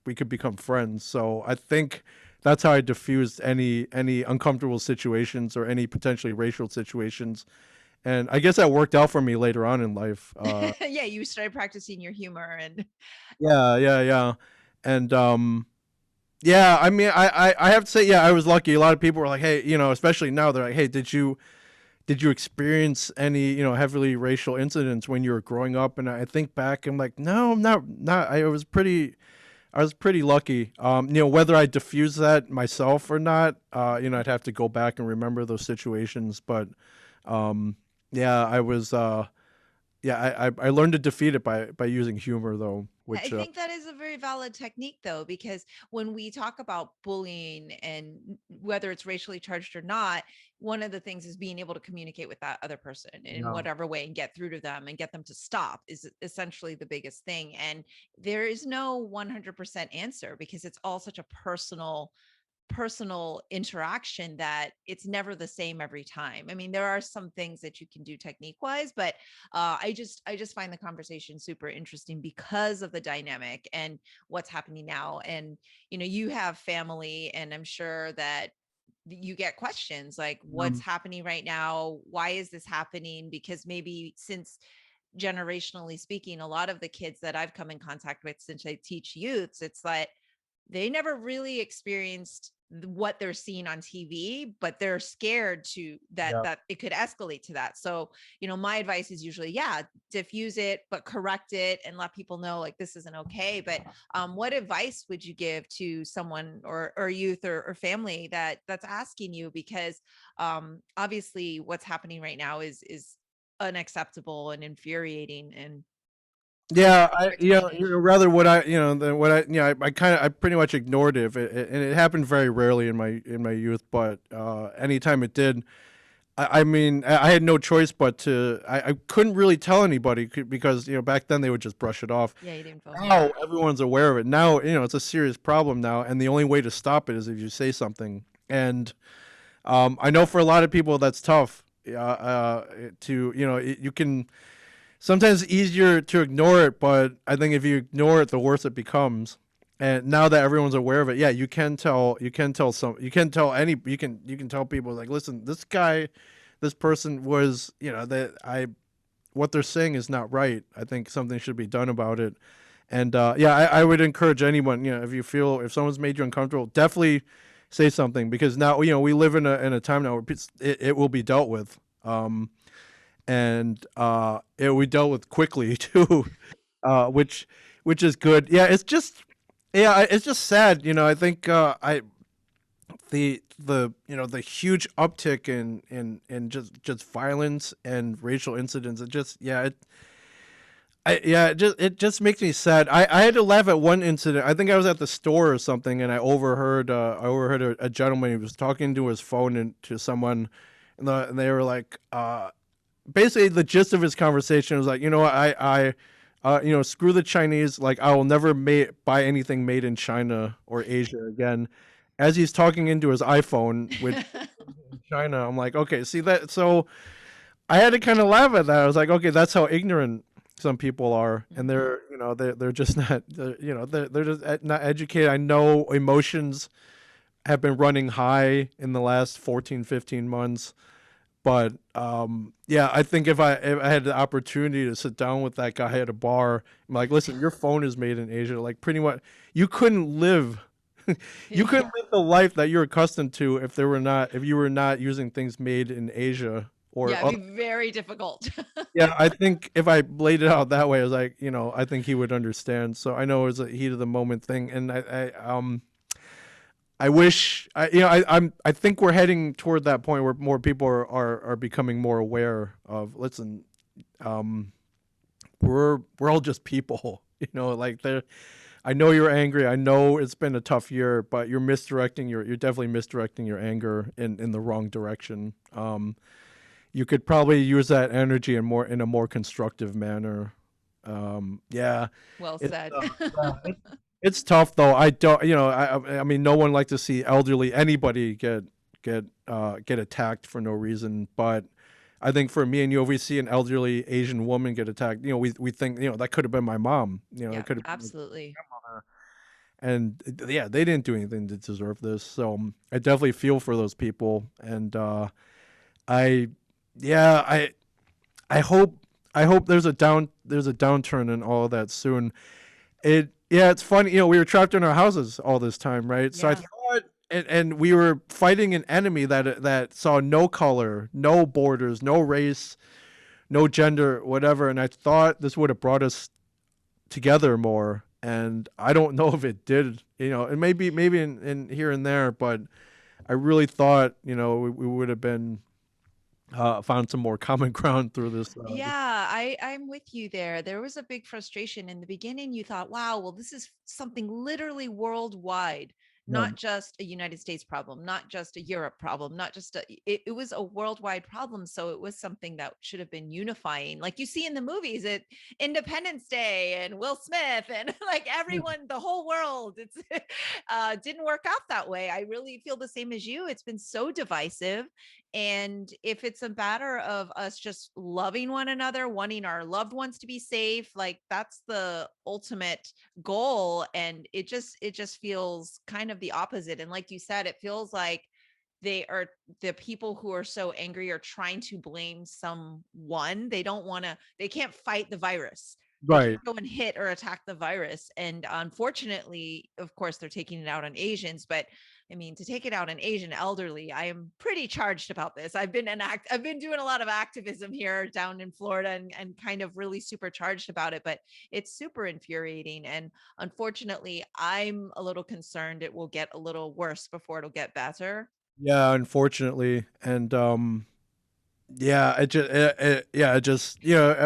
we could become friends. So I think that's how I diffused any uncomfortable situations or any potentially racial situations. And I guess that worked out for me later on in life. Yeah, you started practicing your humor and yeah. And yeah, I mean, I have to say, yeah, I was lucky. A lot of people were like, hey, especially now, they're like, hey, did you experience any, heavily racial incidents when you were growing up? And I think back, I'm like, no, I'm not. I was pretty lucky. Whether I diffuse that myself or not, I'd have to go back and remember those situations. But yeah, I was yeah, I learned to defeat it by using humor though, I which think that is a very valid technique, though, because when we talk about bullying and whether it's racially charged or not, one of the things is being able to communicate with that other person in yeah. whatever way and get through to them and get them to stop is essentially the biggest thing. And there is no 100% answer because it's all such a personal interaction that it's never the same every time. I mean, there are some things that you can do technique wise, but I just find the conversation super interesting because of the dynamic and what's happening now. And you have family, and I'm sure that you get questions like what's Um, happening right now, why is this happening? Because maybe since generationally speaking, a lot of the kids that I've come in contact with since I teach youths, it's like they never really experienced what they're seeing on TV, but they're scared to yeah. that it could escalate to that. So, my advice is usually, yeah, diffuse it, but correct it and let people know like this isn't okay. But what advice would you give to someone or youth or family that's asking you? Because obviously what's happening right now is unacceptable and infuriating and Yeah, hard to manage. rather what I, than what I kind of, I pretty much ignored it, and it happened very rarely in my youth. But anytime it did, I mean, I had no choice but to. I couldn't really tell anybody because back then they would just brush it off. Yeah, you didn't feel heard. Now everyone's aware of it. Now it's a serious problem now, and the only way to stop it is if you say something. And I know for a lot of people that's tough. To you can sometimes easier to ignore it, but I think if you ignore it, the worse it becomes. And now that everyone's aware of it, yeah, you can tell people like, listen, this guy, this person was, that what they're saying is not right. I think something should be done about it. And yeah, I would encourage anyone, if someone's made you uncomfortable, definitely say something because now, we live in a time now where it will be dealt with. And we dealt with quickly too, which is good. Yeah, it's just sad. I think I the huge uptick in just violence and racial incidents. It just yeah it. It just makes me sad. I had to laugh at one incident. I think I was at the store or something, and I overheard a gentleman. He was talking to his phone and to someone, and they were like, basically the gist of his conversation was like, screw the Chinese. Like, I will never buy anything made in China or Asia again. As he's talking into his iPhone, which in China, I'm like, okay, see that. So I had to kind of laugh at that. I was like, okay, that's how ignorant some people are, and Mhm. they're just not, they're just not educated. I know emotions have been running high in the last 14, 15 months. But yeah, I think if I had the opportunity to sit down with that guy at a bar, I'm like, listen, your phone is made in Asia. Like, pretty much, you couldn't live, you Yeah. couldn't live the life that you're accustomed to if you were not using things made in Asia Yeah, it'd be very difficult. yeah. I think if I laid it out that way, I was like, I think he would understand. So I know it was a heat of the moment thing, and I wish I think we're heading toward that point where more people are becoming more aware of listen, um we're all just people. Like they're I know you're angry. I know it's been a tough year, but you're definitely misdirecting your anger in the wrong direction. You could probably use that energy in a more constructive manner. Yeah, Well it's said. it's tough though. I don't, I mean, no one like to see anybody get attacked for no reason. But I think for me and you, if we see an elderly Asian woman get attacked, we think, that could have been my mom. Yeah, It could have been my absolutely. grandmother. And yeah, they didn't do anything to deserve this. So I definitely feel for those people. And I, yeah, I hope there's a downturn in all of that soon. It's funny, we were trapped in our houses all this time, right? So I Yeah. thought, and we were fighting an enemy that saw no color, no borders, no race, no gender, whatever. And I thought this would have brought us together more. And I don't know if it did, and maybe in here and there, but I really thought, we would have been found some more common ground through this. Yeah, I'm with you there. There was a big frustration in the beginning. You thought, wow, well, this is something literally worldwide, Yeah. not just a United States problem, not just a Europe problem, not just it was a worldwide problem. So it was something that should have been unifying, like you see in the movies at Independence Day and Will Smith and like everyone, the whole world. It's didn't work out that way. I really feel the same as you. It's been so divisive, and if it's a matter of us just loving one another, wanting our loved ones to be safe, like that's the ultimate goal. And it just feels kind of the opposite. And like you said, it feels like they are the people who are so angry are trying to blame someone. They don't want to, they can't fight the virus. They Right. can't go and hit or attack the virus. And unfortunately, of course, they're taking it out on Asians, but I mean, to take it out on Asian elderly, I am pretty charged about this. I've been doing a lot of activism here down in Florida and kind of really super charged about it, but it's super infuriating. And unfortunately, I'm a little concerned it will get a little worse before it'll get better. Yeah, unfortunately, and yeah, it just we're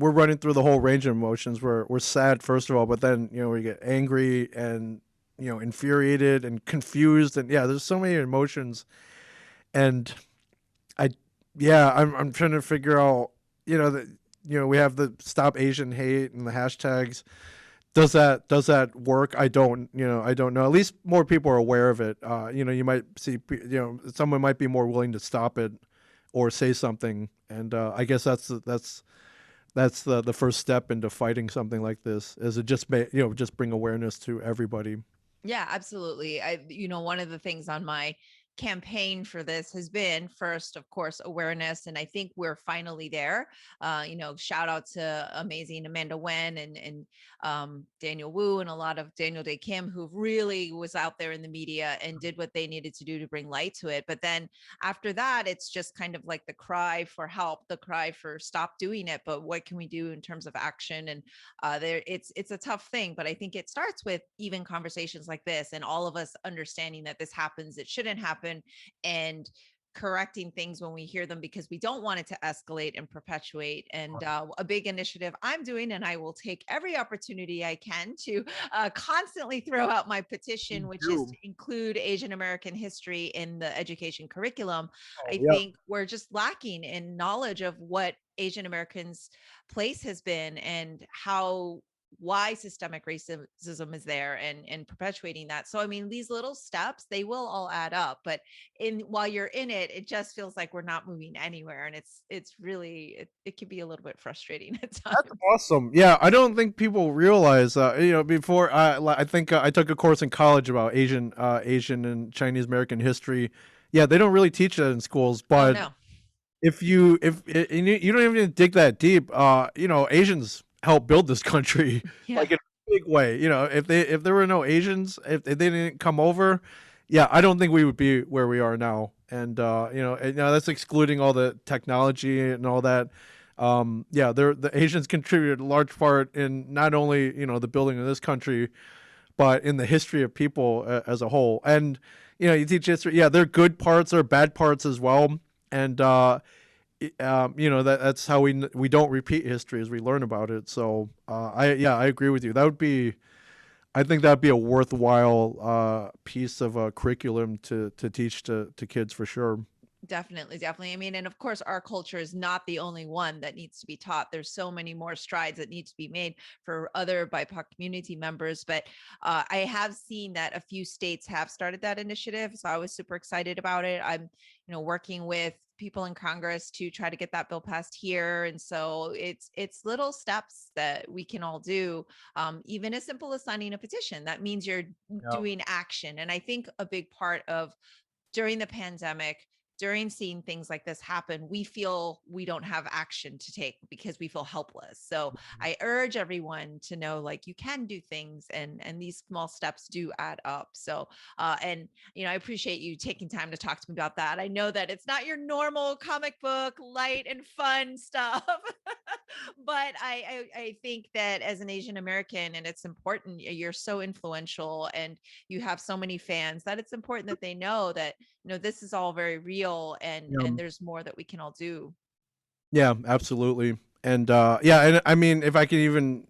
running through the whole range of emotions. We're sad first of all, but then we get angry and infuriated and confused, and yeah, there's so many emotions, and I I'm trying to figure out that we have the Stop Asian Hate and the hashtags. Does that work? I don't know. At least more people are aware of it. You might see someone might be more willing to stop it or say something, and I guess that's the first step into fighting something like this. Is it just bring awareness to everybody? Yeah, absolutely. One of the things on my campaign for this has been first, of course, awareness. And I think we're finally there. Shout out to amazing Amanda Wen and Daniel Wu and a lot of Daniel Day Kim, who really was out there in the media and did what they needed to do to bring light to it. But then after that, it's just kind of like the cry for help, the cry for stop doing it. But what can we do in terms of action? And it's a tough thing, but I think it starts with even conversations like this and all of us understanding that this happens, it shouldn't happen, and correcting things when we hear them because we don't want it to escalate and perpetuate. And a big initiative I'm doing, and I will take every opportunity I can to constantly throw out my petition, which is to Do. include Asian American history in the education curriculum. Oh, I yeah. think we're just lacking in knowledge of what Asian Americans' place has been and how why systemic racism is there and perpetuating that. So I mean, these little steps, they will all add up, but in while you're in it, it just feels like we're not moving anywhere. And it's really it can be a little bit frustrating at That's times. awesome. Yeah, I don't think people realize. Before I think I took a course in college about Asian and Chinese American history. Yeah, they don't really teach that in schools, Oh but no. if and you don't even dig that deep, Asians helped build this country Yeah. like in a big way. If there were no Asians, if they didn't come over, yeah, I don't think we would be where we are now. And that's excluding all the technology and all that. Yeah, the Asians contributed a large part in not only the building of this country, but in the history of people as a whole. And you teach history. Yeah, there are good parts, there are bad parts as well. And that's how we don't repeat history as we learn about it. So I agree with you. I think that'd be a worthwhile piece of a curriculum to teach to kids for sure. Definitely, definitely. I mean, and of course, our culture is not the only one that needs to be taught. There's so many more strides that need to be made for other BIPOC community members. But I have seen that a few states have started that initiative, so I was super excited about it. I'm, working with people in Congress to try to get that bill passed here, and so it's little steps that we can all do. Even as simple as signing a petition. That means you're Yeah. doing action, and I think a big part of during the pandemic, during seeing things like this happen, we feel we don't have action to take because we feel helpless. So I urge everyone to know, like, you can do things, and these small steps do add up. So and I appreciate you taking time to talk to me about that. I know that it's not your normal comic book light and fun stuff. But I think that as an Asian American, and it's important, you're so influential and you have so many fans, that it's important that they know that this is all very real. real, and Yeah. there's more that we can all do. Yeah, absolutely. And yeah, and I mean, if I can even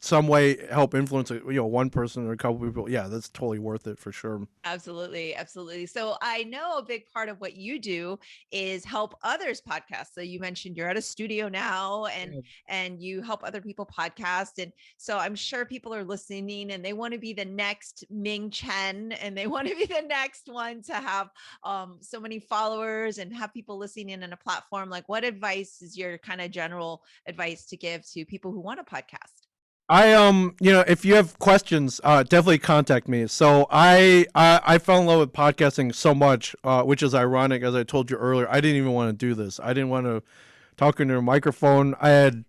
some way help influence one person or a couple people, yeah, that's totally worth it for sure. Absolutely, absolutely. So I know a big part of what you do is help others podcast. So you mentioned you're at a studio now, Yeah. and you help other people podcast. And so I'm sure people are listening and they want to be the next Ming Chen, and they want to be the next one to have so many followers and have people listening in on a platform. Like, what advice is your kind of general advice to give to people who want a podcast? I if you have questions, definitely contact me. So I fell in love with podcasting so much, which is ironic. As I told you earlier, I didn't even want to do this. I didn't want to talk into a microphone. I had,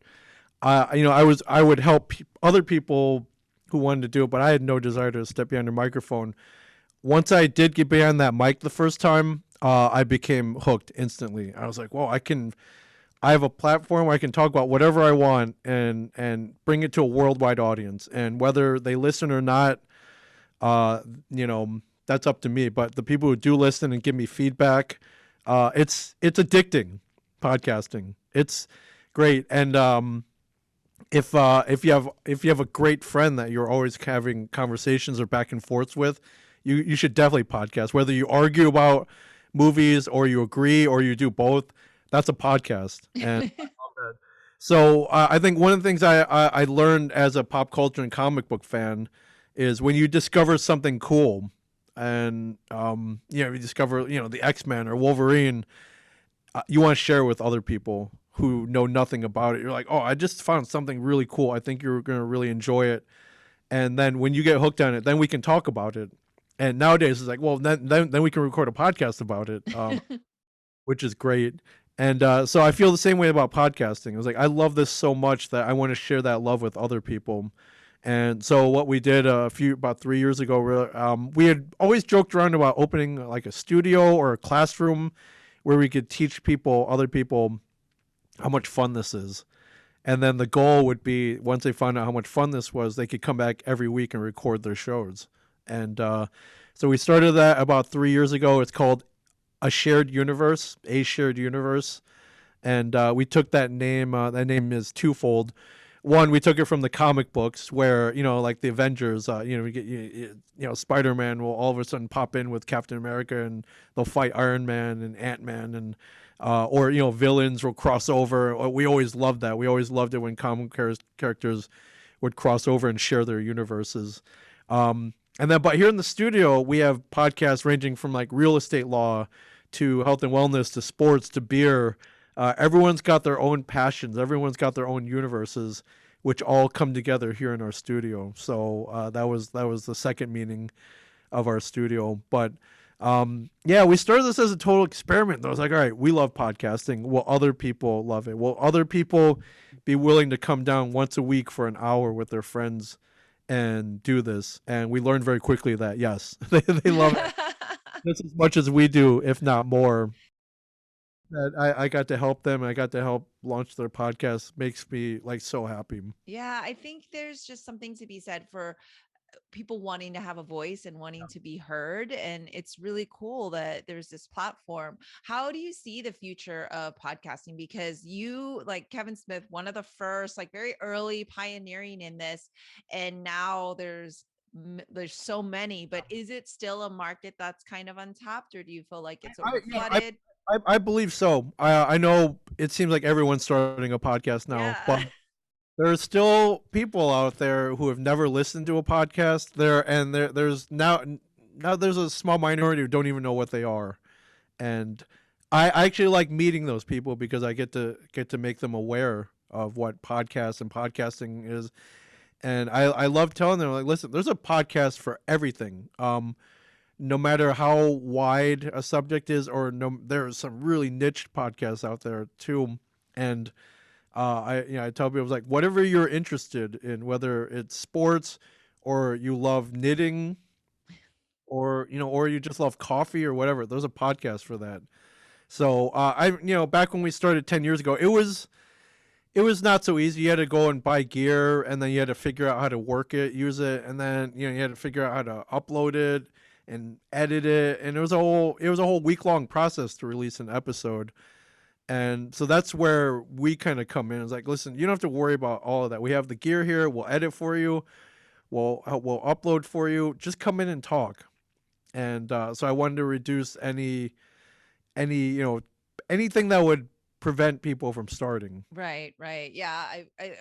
I would help other people who wanted to do it, but I had no desire to step behind a microphone. Once I did get behind that mic the first time, I became hooked instantly. I was like, whoa, I have a platform where I can talk about whatever I want and bring it to a worldwide audience. And whether they listen or not, uh, that's up to me. But the people who do listen and give me feedback, it's addicting. Podcasting, it's great. And if you have a great friend that you're always having conversations or back and forths with, you should definitely podcast. Whether you argue about movies or you agree or you do both, that's a podcast. And so I think one of the things I learned as a pop culture and comic book fan is when you discover something cool, and you discover the X-Men or Wolverine, you want to share with other people who know nothing about it. You're like, oh, I just found something really cool. I think you're going to really enjoy it. And then when you get hooked on it, then we can talk about it. And nowadays it's like, well, then we can record a podcast about it, which is great. And so I feel the same way about podcasting. I was like, I love this so much that I want to share that love with other people. And so what we did about 3 years ago, we had always joked around about opening like a studio or a classroom where we could teach other people, how much fun this is. And then the goal would be, once they found out how much fun this was, they could come back every week and record their shows. And so we started that about 3 years ago. It's called A Shared Universe. And we took that name. That name is twofold. One, we took it from the comic books where, like the Avengers, we get, Spider-Man will all of a sudden pop in with Captain America and they'll fight Iron Man and Ant-Man, and or villains will cross over. We always loved that. We always loved it when comic characters would cross over and share their universes. But here in the studio, we have podcasts ranging from like real estate law to health and wellness to sports to beer. Everyone's got their own passions. Everyone's got their own universes, which all come together here in our studio. So that was the second meaning of our studio. But we started this as a total experiment. I was like, all right, we love podcasting. Will other people love it? Will other people be willing to come down once a week for an hour with their friends and do this? And we learned very quickly that yes, they love it just as much as we do, if not more. That I got to help them. I got to help launch their podcast. Makes me like so happy. Yeah, I think there's just something to be said for people wanting to have a voice and wanting to be heard. And it's really cool that there's this platform. How do you see the future of podcasting? Because you, like Kevin Smith, one of the first, like very early pioneering in this, and now there's so many, but is it still a market that's kind of untapped, or do you feel like it's over flooded? I believe so. I know it seems like everyone's starting a podcast now, but there's still people out there who have never listened to a podcast. There's now there's a small minority who don't even know what they are, and I actually like meeting those people because I get to make them aware of what podcasts and podcasting is, and I love telling them, like, listen, there's a podcast for everything. No matter how wide a subject is, or there are some really niche podcasts out there too, and I tell people, like, whatever you're interested in, whether it's sports or you love knitting, or you just love coffee or whatever, there's a podcast for that. So back when we started 10 years ago, it was not so easy. You had to go and buy gear, and then you had to figure out how to work it, use it, and then you had to figure out how to upload it. and edit it, and it was a whole week-long process to release an episode. And so that's where we kind of come in. It's like, listen, you don't have to worry about all of that. We have the gear here. We'll edit for you. We'll upload for you. Just come in and talk. And so I wanted to reduce any anything that would prevent people from starting. Right, right. Yeah,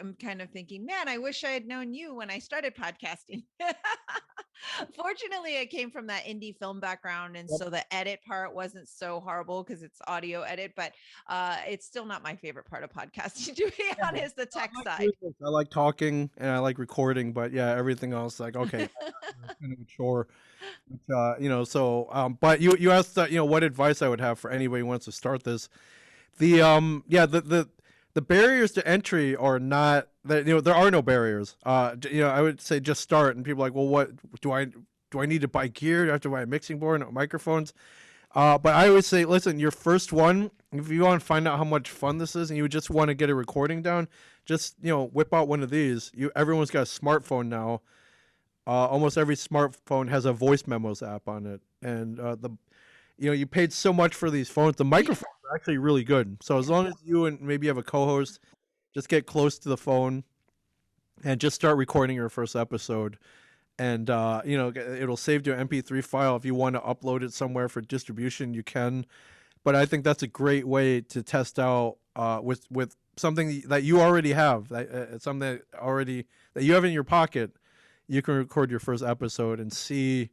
I'm kind of thinking, man, I wish I had known you when I started podcasting. Fortunately, I came from that indie film background, and Yep. so the edit part wasn't so horrible because it's audio edit, but it's still not my favorite part of podcasting, to be Yeah. honest, the I tech like side. music. I like talking and I like recording, but yeah, everything else, like, okay, kind of a chore. But, but you asked, what advice I would have for anybody who wants to start this. The barriers to entry are not that, there are no barriers. I would say just start, and people are like, well, what do I need to buy gear? Do I have to buy a mixing board and microphones? But I always say, listen, your first one, if you want to find out how much fun this is and you just want to get a recording down, just, whip out one of these. Everyone's got a smartphone now. Almost every smartphone has a voice memos app on it. And you paid so much for these phones. The microphones are actually really good. So as long as you and maybe you have a co-host, just get close to the phone and just start recording your first episode. And it'll save you an MP3 file. If you want to upload it somewhere for distribution, you can. But I think that's a great way to test out with something that you already have, something that you have in your pocket. You can record your first episode and see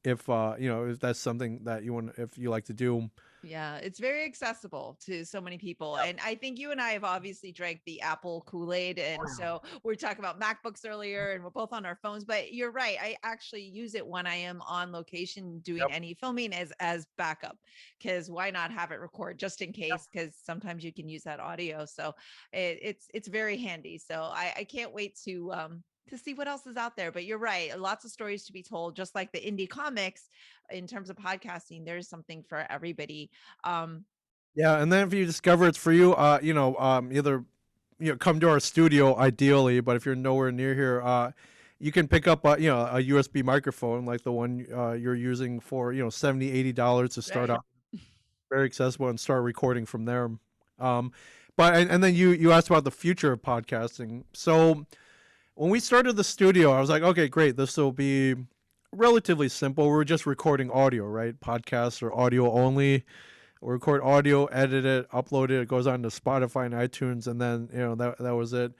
if that's something that if you like to do. Yeah, it's very accessible to so many people. And I think you and I have obviously drank the Apple Kool-Aid. And so we are talking about MacBooks earlier, and we're both on our phones. But you're right. I actually use it when I am on location doing Yep. any filming as backup, because why not have it record just in case? Because sometimes you can use that audio. So it's very handy. So I can't wait to see what else is out there. But you're right. Lots of stories to be told, just like the indie comics. In terms of podcasting, there's something for everybody. Yeah, and then if you discover it's for you, either come to our studio ideally, but if you're nowhere near here, you can pick up a USB microphone like the one you're using for $70-$80 to start Right. out. Very accessible, and start recording from there. But then you asked about the future of podcasting. So when we started the studio, I was like, okay, great, this will be relatively simple. We're just recording audio, right? Podcasts are audio only. We record audio, edit it, upload it. It goes on to Spotify and iTunes, and then that was it.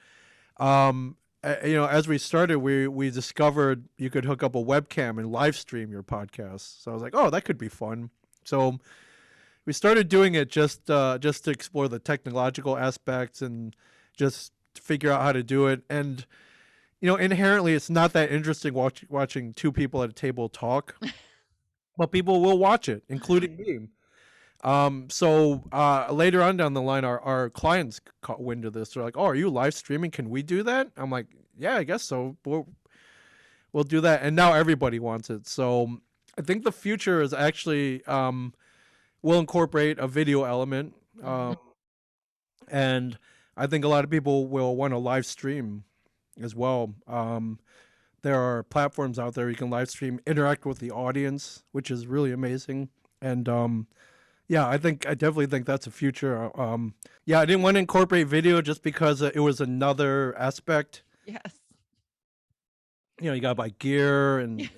As we started, we discovered you could hook up a webcam and live stream your podcast. So I was like, oh, that could be fun. So we started doing it just to explore the technological aspects and just figure out how to do it. And inherently, it's not that interesting watching two people at a table talk, but people will watch it, including me. So later on down the line, our clients caught wind of this. They're like, "Oh, are you live streaming? Can we do that?" I'm like, "Yeah, I guess so. We'll do that." And now everybody wants it. So I think the future is actually will incorporate a video element, and I think a lot of people will want to live stream as well. There are platforms out there you can live stream, interact with the audience, which is really amazing. And yeah, I definitely think that's a future. Yeah, I didn't want to incorporate video just because it was another aspect. Yes. You got to buy gear and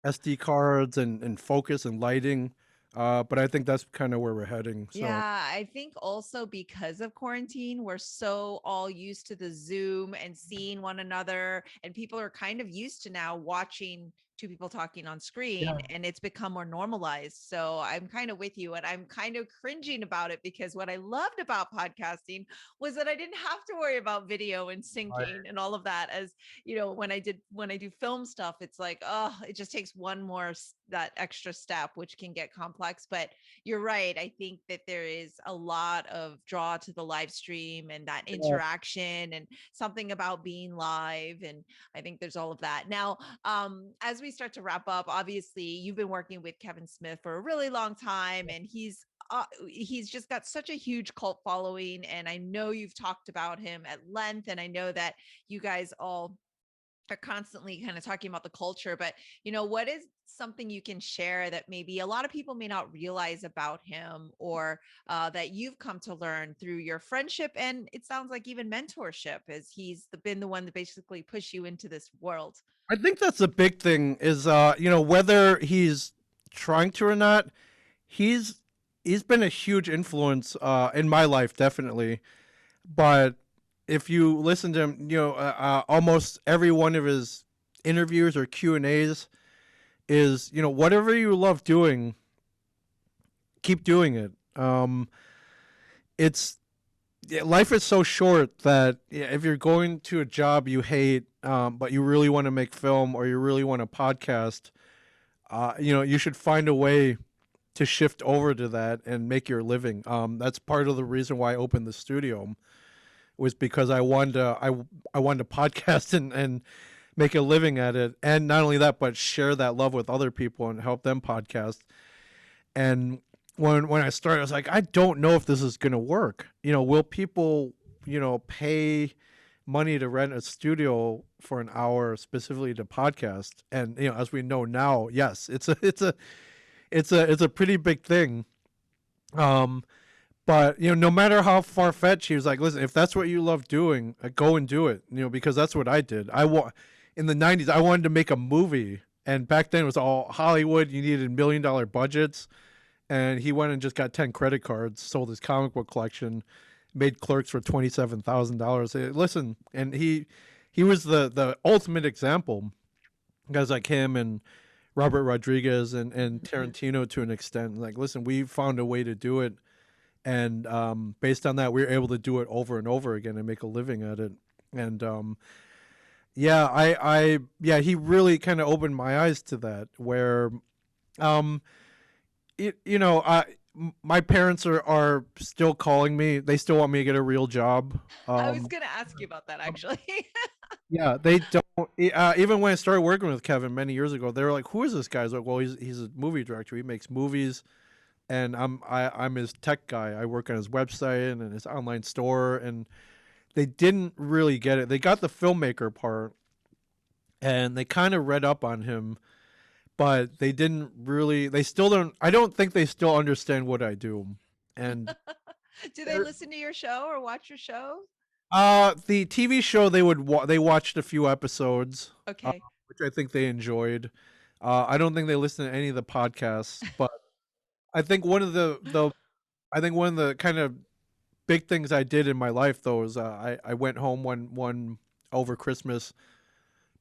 SD cards and focus and lighting. But I think that's kind of where we're heading. So Yeah, I think also because of quarantine, we're so all used to the Zoom and seeing one another, and people are kind of used to now watching two people talking on screen, and it's become more normalized. So I'm kind of with you, and I'm kind of cringing about it, because what I loved about podcasting was that I didn't have to worry about video and syncing and all of that. As when I do film stuff, it's like, oh, it just takes one more that extra step, which can get complex. But you're right. I think that there is a lot of draw to the live stream and that interaction, and something about being live. And I think there's all of that. Now, as we start to wrap up, obviously you've been working with Kevin Smith for a really long time, and he's just got such a huge cult following. And I know you've talked about him at length, and I know that you guys all are constantly kind of talking about the culture, but what is something you can share that maybe a lot of people may not realize about him, or that you've come to learn through your friendship, and it sounds like even mentorship, as he's been the one that basically pushed you into this world. I think that's a big thing is whether he's trying to or not, he's he's been a huge influence in my life, definitely. But if you listen to him, almost every one of his interviews or Q&As is, whatever you love doing, keep doing it. It's life is so short that if you're going to a job you hate, but you really want to make film or you really want to podcast, you should find a way to shift over to that and make your living. That's part of the reason why I opened the studio, was because I wanted to, I wanted to podcast and make a living at it, and not only that, but share that love with other people and help them podcast. And when I started, I was like, I don't know if this is gonna work. Will people, pay money to rent a studio for an hour specifically to podcast? And as we know now, yes, it's a pretty big thing. Um, but no matter how far fetched, he was like, listen, if that's what you love doing, go and do it. Because that's what I did. In the '90s, I wanted to make a movie, and back then it was all Hollywood. You needed $1 million budgets, and he went and just got 10 credit cards, sold his comic book collection, made Clerks for $27,000. Listen, and he was the ultimate example. Guys like him and Robert Rodriguez and Tarantino, to an extent, like, listen, we found a way to do it, and based on that, we were able to do it over and over again and make a living at it. And he really kind of opened my eyes to that. Where, um, my parents are still calling me. They still want me to get a real job. I was gonna ask you about that, actually. Yeah, they don't. Even when I started working with Kevin many years ago, they were like, "Who is this guy?" I was like, "Well, he's a movie director. He makes movies, and I'm his tech guy. I work on his website and his online store." And they didn't really get it. They got the filmmaker part, and they kind of read up on him, but they didn't really. They still don't. I don't think they still understand what I do. And Do they listen to your show or watch your show? the TV show, they watched a few episodes, Okay. which I think they enjoyed. I don't think they listen to any of the podcasts, but I think one of the kind of big things I did in my life, though, is I went home one over Christmas,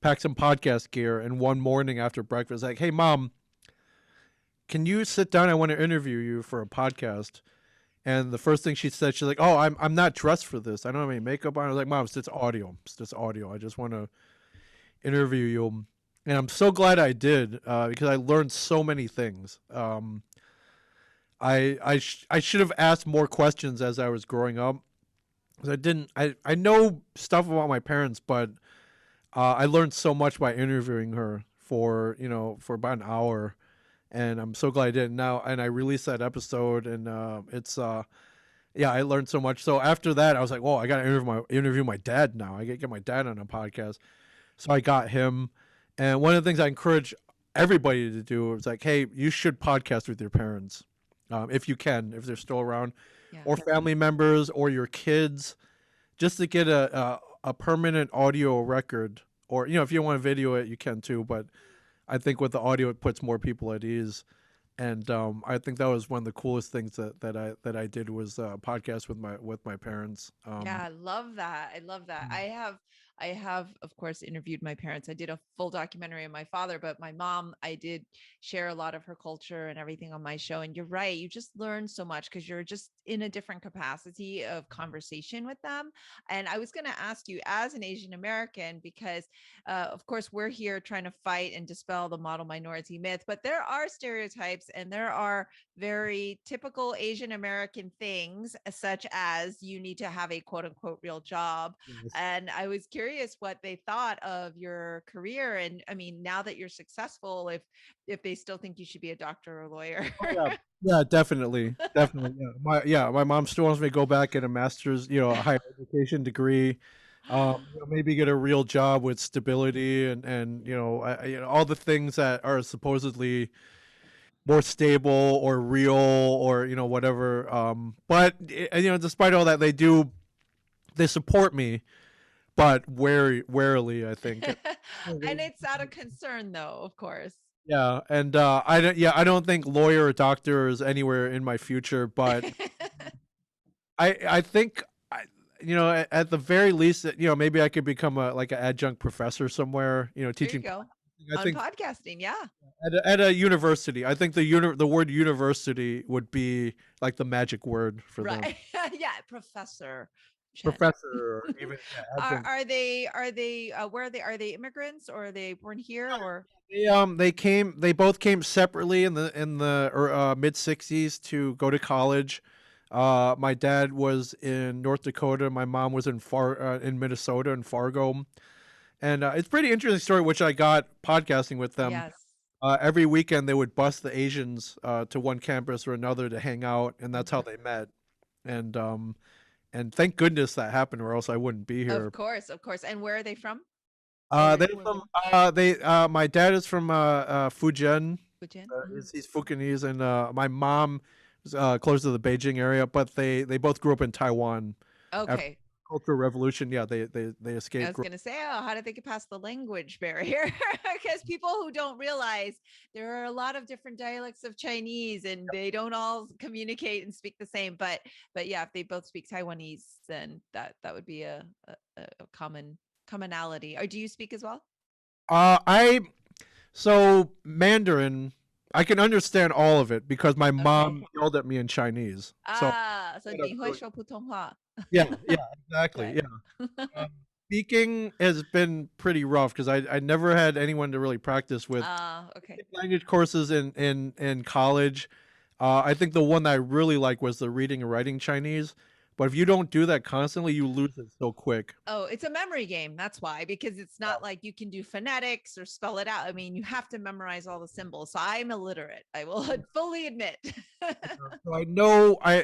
packed some podcast gear, and one morning after breakfast, like, hey mom, can you sit down? I want to interview you for a podcast. And the first thing she said, she's like, "Oh, I'm not dressed for this. I don't have any makeup on." I was like, "Mom, it's just audio. It's just audio. I just want to interview you." And I'm so glad I did, because I learned so many things. I should have asked more questions as I was growing up, 'cause I didn't. I know stuff about my parents, but I learned so much by interviewing her for for about an hour, and I'm so glad I did. Now, and I released that episode, and it's yeah, I learned so much. So after that, I was like, "Whoa, I got to interview my dad now. I got to get my dad on a podcast." So I got him, and one of the things I encourage everybody to do is like, "Hey, you should podcast with your parents, if you can, if they're still around, Yeah. or family members, or your kids, just to get a permanent audio record. Or if you want to video it, you can too. But I think with the audio, it puts more people at ease." And I think that was one of the coolest things that I did, was a podcast with my parents. Yeah, I love that. I love that. I have, of course, interviewed my parents. I did a full documentary on my father, but my mom, I did share a lot of her culture and everything on my show. And you're right, you just learn so much because you're just in a different capacity of conversation with them. And I was going to ask you, as an Asian American, because of course we're here trying to fight and dispel the model minority myth, but there are stereotypes and there are very typical Asian American things, such as you need to have a quote unquote real job. Yes. And I was curious what they thought of your career. And I mean, now that you're successful, if they still think you should be a doctor or a lawyer. Oh yeah, yeah, definitely, definitely. Yeah, my mom still wants me to go back, get a master's, a higher education degree. maybe get a real job with stability and all the things that are supposedly more stable or real or whatever. But despite all that, they support me, but warily, I think. And it's out of concern, though, of course. Yeah, and I don't think lawyer or doctor is anywhere in my future, but I think at the very least maybe I could become a like an adjunct professor somewhere, There you teaching. go. I On think podcasting, yeah. at a university, I think the word university would be like the magic word for them. Right. Yeah, Professor Chen. Professor or even adjunct. Where are they? Are they immigrants or are they born here or They both came separately in the mid 60s to go to college. My dad was in North Dakota. My mom was in Minnesota in Fargo, and it's a pretty interesting story, which I got podcasting with them. yes. Every weekend they would bus the Asians to one campus or another to hang out, and that's how they met. And thank goodness that happened, or else I wouldn't be Of here. course, of course. And where are they from? Or They where from were they my dad is from Fujian. Fujian? He's Fukinese, and my mom is close to the Beijing area, but they both grew up in Taiwan. After Okay. the Cultural Revolution, yeah, they I escaped. was gonna say, oh, how did they get past the language barrier? Because people who don't realize there are a lot of different dialects of Chinese, and they don't all communicate and speak the same. But yeah, if they both speak Taiwanese, then that would be a commonality. Or do you speak as well? I so Mandarin, I can understand all of it because my Okay. mom yelled at me in Chinese. So Ah, so 你会说普通话? yeah, exactly, Good. yeah. Speaking has been pretty rough because I never had anyone to really practice with. Okay. Language courses in college. I think the one that I really like was the reading and writing Chinese. But if you don't do that constantly, you lose it so quick. Oh, it's a memory game. That's why, because it's not like you can do phonetics or spell it out. I mean, you have to memorize all the symbols. So I'm illiterate. I will fully admit. So I know I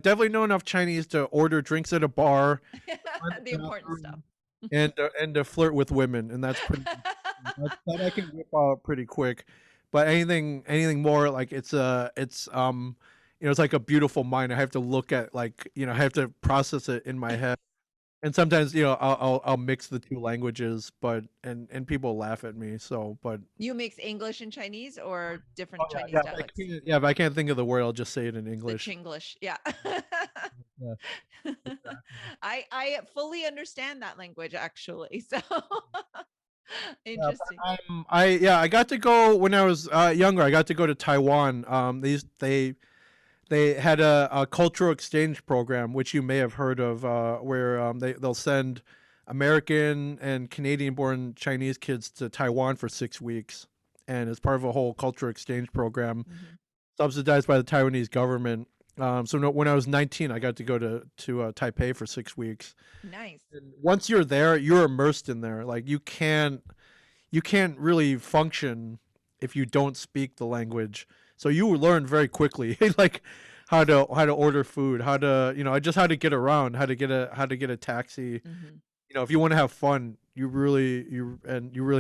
definitely know enough Chinese to order drinks at a bar, find The the important stuff. bathroom, and to flirt with women, and that's pretty. That I can whip out pretty quick. But anything more like it's like a beautiful mind. I have to look at I have to process it in my head. And sometimes I'll mix the two languages, but and people laugh at me. So, but You mix English and Chinese or oh, different yeah, Chinese dialects? if I can't think of the word, I'll just say it in The English. Chinglish. Yeah. Yeah. I fully understand that language actually. So Yeah, but interesting. I got to go when I was younger. I got to go to Taiwan. They had a cultural exchange program, which you may have heard of, where they'll send American and Canadian-born Chinese kids to Taiwan for 6 weeks, and as part of a whole cultural exchange program Mhm. subsidized by the Taiwanese government. So when I was 19, I got to go to Taipei for 6 weeks. Nice. And once you're there, you're immersed in there. Like you can't really function if you don't speak the language. So you learn very quickly, like how to order food, just how to get around, how to get a taxi. Mhm. If you want to have fun, you really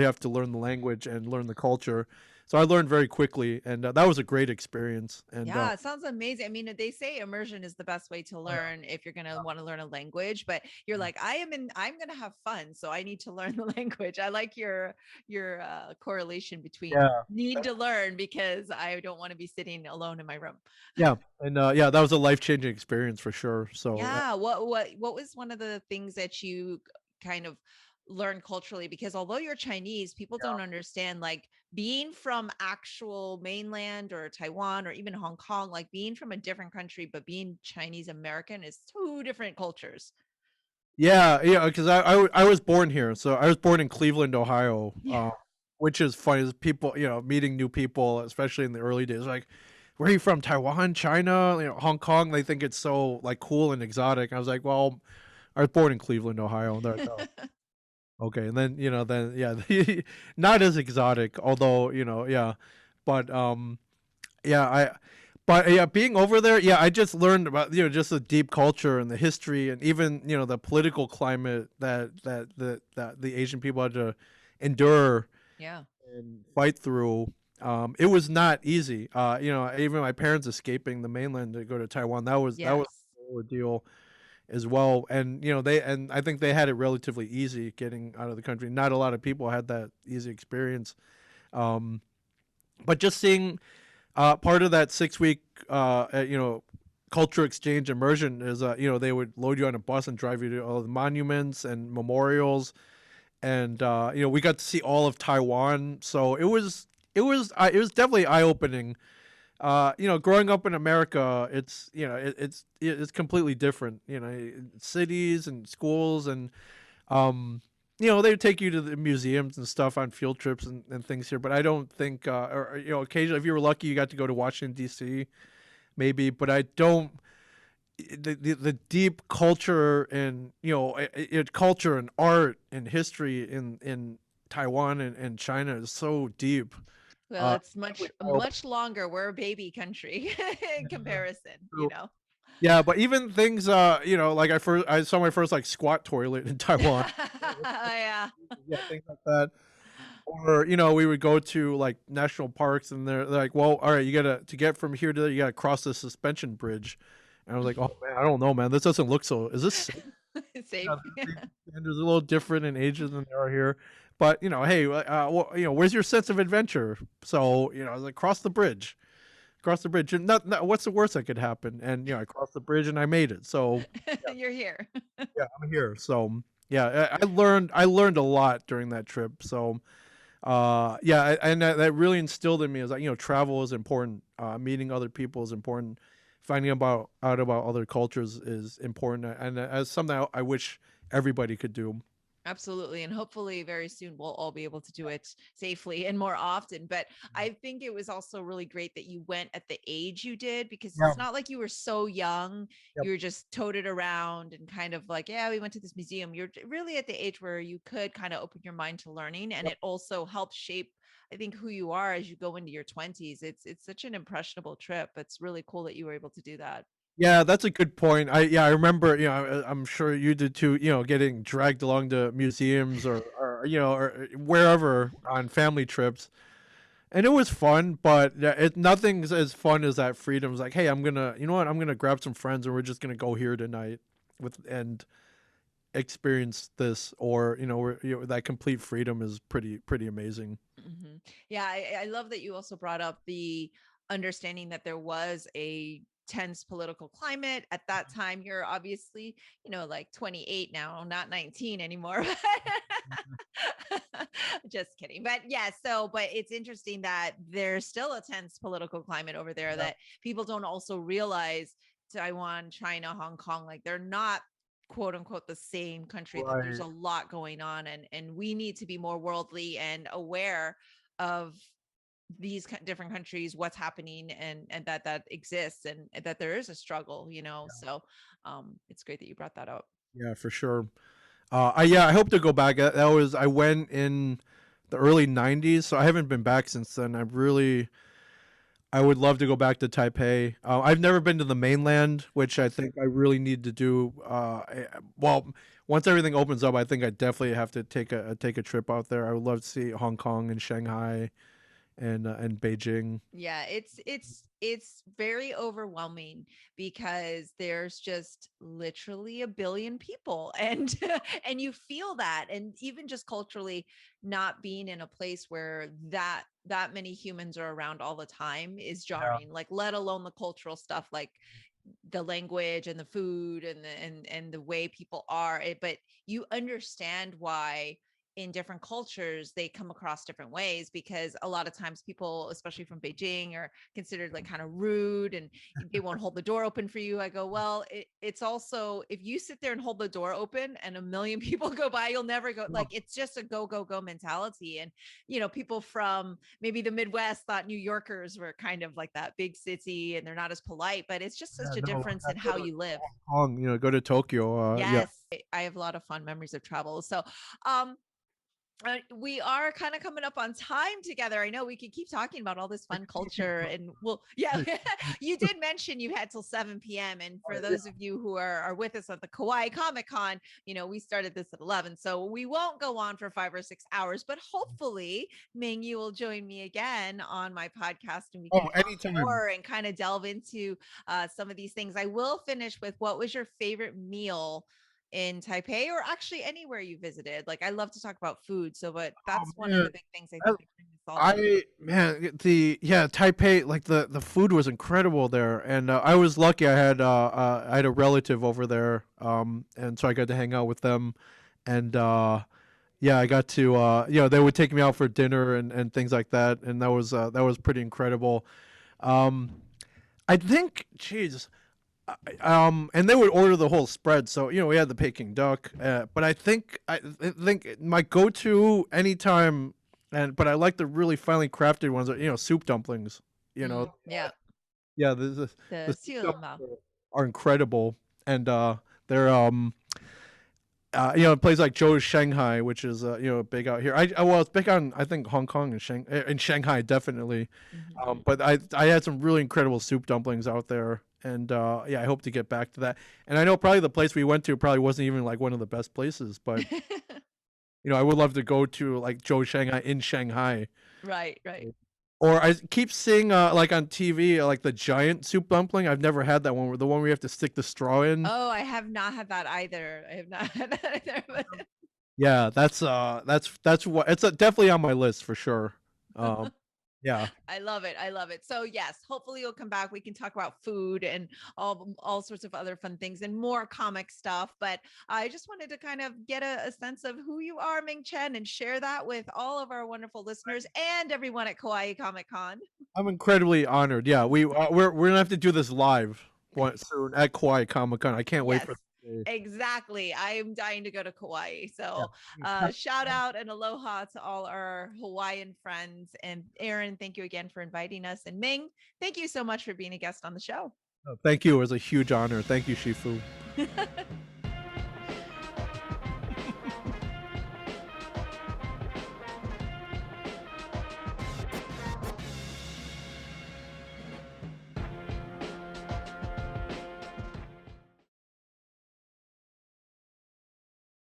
have to learn the language and learn the culture. So I learned very quickly, and that was a great experience. And Yeah, it sounds amazing. I mean, they say immersion is the best way to oh, yeah, learn if you're going to want to learn a language, but you're like, I'm going to have fun, so I need to learn the language. I like your correlation between yeah, need to learn because I don't want to be sitting alone in my room. yeah, and yeah, that was a life-changing experience for sure. So Yeah, what was one of the things that you kind of learned culturally? Because although you're Chinese, people don't understand like being from actual mainland or Taiwan or even Hong Kong, like being from a different country, but being Chinese American is two different cultures. yeah, because I was born here, so I was born in Cleveland, Ohio, Yeah. which is funny. Is people, meeting new people, especially in the early days, like, where are you from? Taiwan, China, Hong Kong. They think it's so like cool and exotic. I was like, well, I was born in Cleveland, Ohio. And they're like, oh, okay, and then yeah, not as exotic, although yeah, but yeah, But yeah, being over there, yeah, I just learned about just the deep culture and the history, and even the political climate that the Asian people had to endure Yeah. and fight through. It was not easy. Even my parents escaping the mainland to go to Taiwan, that was Yes. an ordeal as well. And I think they had it relatively easy getting out of the country. Not a lot of people had that easy experience. Um, but just seeing part of that 6 week culture exchange immersion is they would load you on a bus and drive you to all the monuments and memorials, and we got to see all of Taiwan. So it was definitely eye opening. Growing up in America, it's completely different. Cities and schools, and they would take you to the museums and stuff on field trips and things here. But I don't think, occasionally, if you were lucky, you got to go to Washington D.C. maybe. But I don't. The deep culture and culture and art and history in Taiwan and China is so deep. Well, it's Definitely much longer. We're a baby country in comparison, you eye-opening. know. Yeah, but even things, like I saw my first like squat toilet in Taiwan. Yeah. Yeah, things like that. Or we would go to like national parks, and they're like, "Well, all right, you gotta to get from here to there, you gotta cross the suspension bridge." And I was like, "Oh man, I don't know, man. This doesn't look so. Is this safe?" Safe. Yeah, the standards are a little different in Asia than they are here. But hey, where's your sense of adventure? So I was like, cross the bridge. Cross the bridge. And what's the worst that could happen? And I crossed the bridge and I made it. So You're here. yeah, I'm here. So yeah, I learned a lot during that trip. So yeah, and that really instilled in me is like travel is important. Meeting other people is important. Finding out about other cultures is important, and as something I wish everybody could do. Absolutely. And hopefully very soon we'll all be able to do it safely and more often. But I think it was also really great that you went at the age you did, because Yeah. it's not like you were so young. Yep. You were just toted around and kind of like, yeah, we went to this museum. You're really at the age where you could kind of open your mind to learning. And Yep. it also helps shape, I think, who you are as you go into your 20s. It's such an impressionable trip. It's really cool that you were able to do that. Yeah, that's a good point. I remember, I'm sure you did too, getting dragged along to museums or wherever on family trips. And it was fun, but nothing's as fun as that freedom. It's like, hey, I'm gonna grab some friends and we're just gonna go here tonight and experience this, or that complete freedom is pretty amazing. Mhm. Yeah, I love that you also brought up the understanding that there was a tense political climate at that time. You're obviously, like 28 now, not 19 anymore. Just kidding. But yeah, but it's interesting that there's still a tense political climate over there Yeah. that people don't also realize. Taiwan, China, Hong Kong, like they're not quote unquote the same country, that there's Right. a lot going on, and we need to be more worldly and aware of these different countries, what's happening, and that exists, and that there is a struggle, so it's great that you brought that up. Yeah, for sure. I hope to go back. I went in the early '90s, so I haven't been back since then. I would love to go back to Taipei. I've never been to the mainland, which I think I really need to do. Well, once everything opens up, I think I definitely have to take a trip out there. I would love to see Hong Kong and Shanghai and Beijing. Yeah, it's very overwhelming because there's just literally a billion people, and and you feel that, and even just culturally, not being in a place where that many humans are around all the time is Yeah. jarring, like let alone the cultural stuff, like the language and the food and the way people are. But you understand why in different cultures they come across different ways, because a lot of times people, especially from Beijing, are considered like kind of rude, and they won't hold the door open for you. I go, well, it's also, if you sit there and hold the door open and a million people go by, you'll never go. Like, it's just a go go go mentality. And people from maybe the Midwest thought New Yorkers were kind of like that big city and they're not as polite, but it's just Yeah, such a no, difference in how you live. Hong Kong, go to Tokyo. Yeah. Yes, I have a lot of fun memories of travel. So um We are kind of coming up on time together. I know we could keep talking about all this fun culture, and yeah, you did mention you had till 7 p.m. And for those of you who are with us at the Kauai Comic Con, we started this at 11, so we won't go on for 5 or 6 hours. But hopefully, Ming, you will join me again on my podcast, and we can talk anytime. more and kind of delve into some of these things. I will finish with, what was your favorite meal in Taipei, or actually anywhere you visited? Like, I love to talk about food, so but that's one of the big things I think that brings us all together. Taipei, like the food was incredible there, and I was lucky. I had a relative over there, and so I got to hang out with them, and yeah, I got to they would take me out for dinner and things like that, and that was pretty incredible. Um, I think, geez, and they would order the whole spread. So we had the Peking duck, but I think my go-to anytime, but I like the really finely crafted ones. Soup dumplings. Yeah, Yeah, the the soup Xiu dumplings are incredible, and they're a place like Joe's Shanghai, which is big out here. Well, it's big on, I think, Hong Kong and Shanghai definitely. But I had some really incredible soup dumplings out there, and yeah, I hope to get back to that. And I know probably the place we went to probably wasn't even like one of the best places, but I would love to go to like Joe's Shanghai in Shanghai. Right, right. Or I keep seeing like on TV like the giant soup dumpling. I've never had that one, the one where you have to stick the straw in. Oh, I have not had that either. I have not had that either. Yeah, that's what it's definitely on my list for sure. Yeah. I love it. I love it. So yes, hopefully you'll come back. We can talk about food and all sorts of other fun things and more comic stuff. But I just wanted to kind of get a sense of who you are, Ming Chen, and share that with all of our wonderful listeners and everyone at Kauai Comic Con. I'm incredibly honored. Yeah, we're gonna have to do this live soon at Kauai Comic Con. I can't wait Yes, for the day. exactly. I am dying to go to Kauai. So Yeah. shout out and aloha to all our Hawaiian friends. And Aaron, thank you again for inviting us. And Ming, thank you so much for being a guest on the show. Thank you. It was a huge honor. Thank you, Shifu.